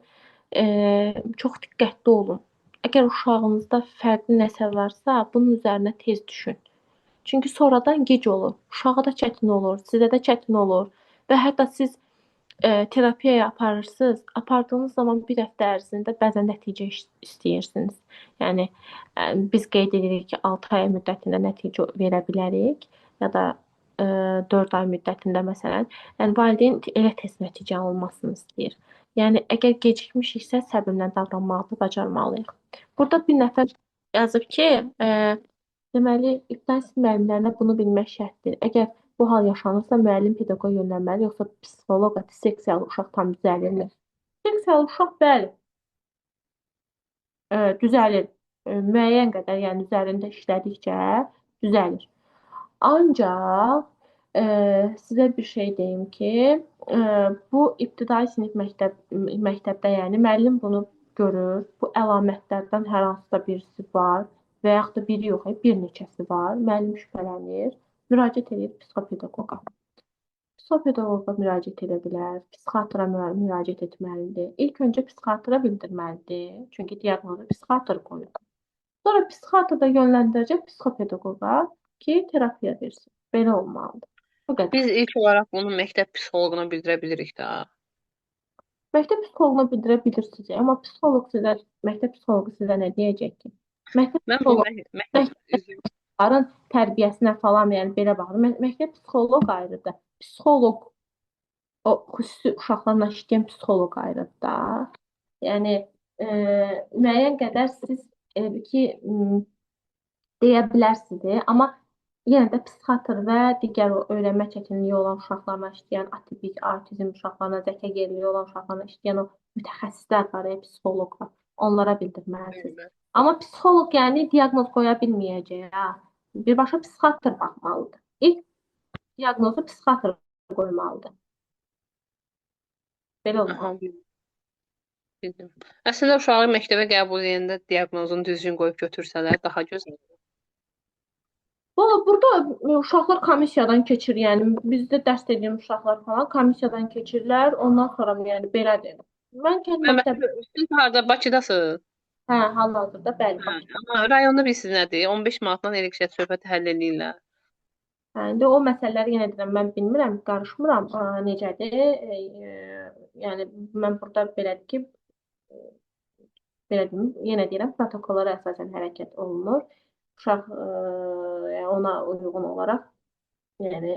Çox diqqətli olun. Əgər uşağınızda fərqli nəsə varsa, bunun üzərinə tez düşün. Çünki sonradan gec olur. Uşağa da çətin olur, sizə də çətin olur. və hətta siz terapiyaya aparırsınız. Apardığınız zaman bir həftə ərzində bəzən nəticə istəyirsiniz. Yəni biz qeyd edirik ki, 6 ay müddətində nəticə verə bilərik ya da 4 ay müddətində məsələn. Yəni valideyn elə tez nəticə alınmasını istəyir. Yəni əgər gecikmişiksə səbirlə davranmağı bacarmalıyıq. Burada bir nəfər yazıb ki, deməli, ibtidai sinif müəllimlərinə bunu bilmək şərtdir. Əgər bu hal yaşanırsa, müəllim pedaqoqa yönəlməli, yoxsa psixoloqa, disleksiyalı uşaq tam düzəlirmi? Disleksiyalı uşaq bəli, düzəlir. Müəyyən qədər, yəni üzərində işlədikcə düzəlir. Ancaq sizə bir şey deyim ki, bu ibtidai sinif məktəbdə, yəni müəllim bunu görür. Bu əlamətlərdən hər hansısa birisi var və yaxud da biri yox, bir neçəsi var. Müəllim şübhələnir, müraciət edir psixopedaqoqa. Psixopedaqoqa müraciət edə bilər, psixiatra müraciət etməlidir. İlk öncə psixiatra bildirməlidir, çünki diaqnozu psixiatr qoyur. Sonra psixiatr da yönləndirəcək psixopedaqoqa ki, terapiya versin. Belə olmalıdır. Bu qədər. Biz ilk olaraq bunu məktəb psixoloquna bildirə bilirik də. Məktəb psixoloquna bildirə bilirsiniz, amma məktəb psixoloqu sizə nə deyəcək ki? Məktəb Mən bu psixoloqların tərbiyəsinə falan, yəni belə baxıram. Məktəb psixoloq ayrıdır. Psixoloq o xüsusi uşaqlarla işləyən psixoloq ayrıdır da. Yəni müəyyən qədər siz ki deyə bilərsiniz, amma yenə də psixiatr və digər öyrənmə çətinliyi olan uşaqlarla işləyən, atipik, autizm uşaqlarla, zəka geriliyi olan uşaqlarla işləyən o mütəxəssislər var, psixoloqlar. Onlara bildirməlisiniz. Amma psixoloq yəni diaqnoz qoya bilməyəcək. Birbaşa psixiatr baxmalıdır. İlk diaqnozu psixiatr qoymalıdır. Belə olmalıdır. Bildim. Əslində uşağı məktəbə qəbul edəndə diaqnozunu düzgün qoyub götürsələr daha gözəl. Valla burada uşaqlar komissiyadan keçir, yəni bizdə dərs edən uşaqlar falan komissiyadan keçirlər, ondan sonra yəni belədir. Mən kənd məktəbi Siz harda Bakıdasınız? Hə, hal-hazırda bəli Bakıda. Amma rayonda bilirsiniz nədir? 15 manatdan elektrik söhbəti həll edirlər. Hə, indi o məsələləri yenə deyirəm, mən bilmirəm, qarışmıram necədir. Yəni mən burada belədir ki, belə deyim, yenə deyirəm, protokollara əsasən hərəkət olunur. Uşaq ona uyğun olaraq, yəni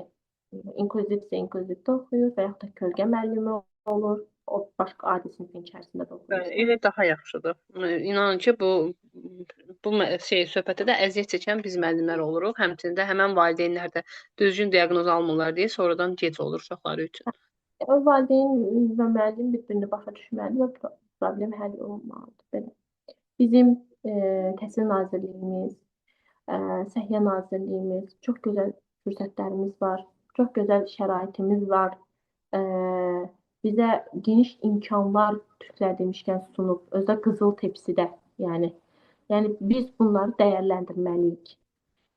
inklüzivdə oxuyur və yaxud da kölgə müəllimi olur. O başqa adi sinifin içərisində də oxuyur. Elə daha yaxşıdır. İnanın ki, bu söhbətdə də əziyyət çəkən biz müəllimlər oluruq. Həmçində həmən valideynlər də düzgün diaqnoz almırlar deyə sonradan gec olur uşaqları üçün. Valideyn və müəllim bir-birini başa düşməli və problem həll olunmalıdır. Belə. Bizim Təhsil Nazirliyimiz, Səhiyyə Nazirliyimiz, çox gözəl fürsətlərimiz var, çox gözəl şəraitimiz var. Bizə geniş imkanlar Türklər demişkən sunub, özdə qızıl tepsidə, yəni biz bunları dəyərləndirməliyik.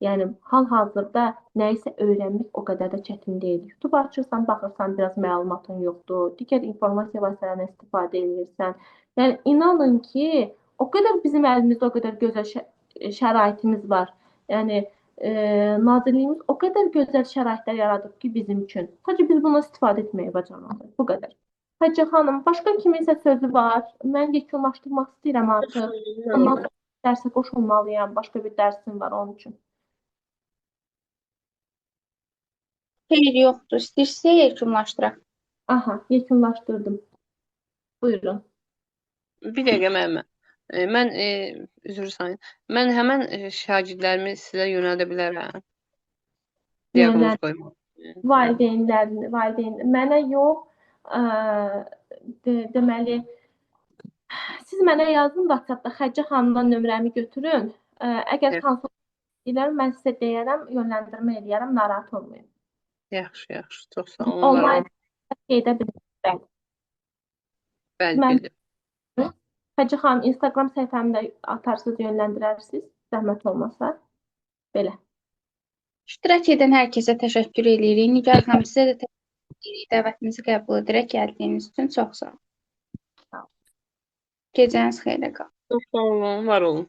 Yəni hal-hazırda nəyisə öyrənmək o qədər də çətin deyil. YouTube açırsan, baxırsan, biraz məlumatın yoxdur, digər informasiya vasitələrindən istifadə edirsən. Yəni inanın ki, o qədər bizim əlimizdə o qədər gözəl şəraitimiz var. Yəni Nazirliyimiz o qədər gözəl şəraitlər yaradıb ki, bizim üçün. Sadəcə biz bundan istifadə etməyi bacarmalıyıq. Bu qədər. Həcə xanım, başqa kiminsə sözü var? Mən yekunlaşdırmaq istəyirəm artıq. Ondan sonra dərsə qoşulmalıyam. Başqa bir dərsim var onun üçün. Xeyr, yoxdur. İstəyirsə yekunlaşdıraq. Aha, yekunlaşdırdım. Buyurun. Bir dəqiqə müəllimə. Mən üzr istəyirəm. Mən həmən şagirdlərimi sizə yönəldə bilərəm. Diaqnoz qoymaq. Valideyn mənə yox, deməli siz mənə yazın WhatsApp-da Xədicə xanımdan nömrəmi götürün. Əgər konsultasiya edərəm, mən sizə deyərəm, yönləndirmə edərəm, narahat olmayın. Yaxşı. Çox sağ olun. Onlayn edə bilərsiniz. Bəli, bildim. Xədicə xanım, Instagram səhifəmdə atarsınız, yönləndirərsiniz, zəhmət olmasa. Belə. İştirak edən hər kəsə təşəkkür edirik. Nigar xanım, sizə də təşəkkür edirik. Dəvətimizi qəbul edərək gəldiyiniz üçün çox sağ olun. Gecəniz xeyrə qalsın. Çox sağ olun, var olun.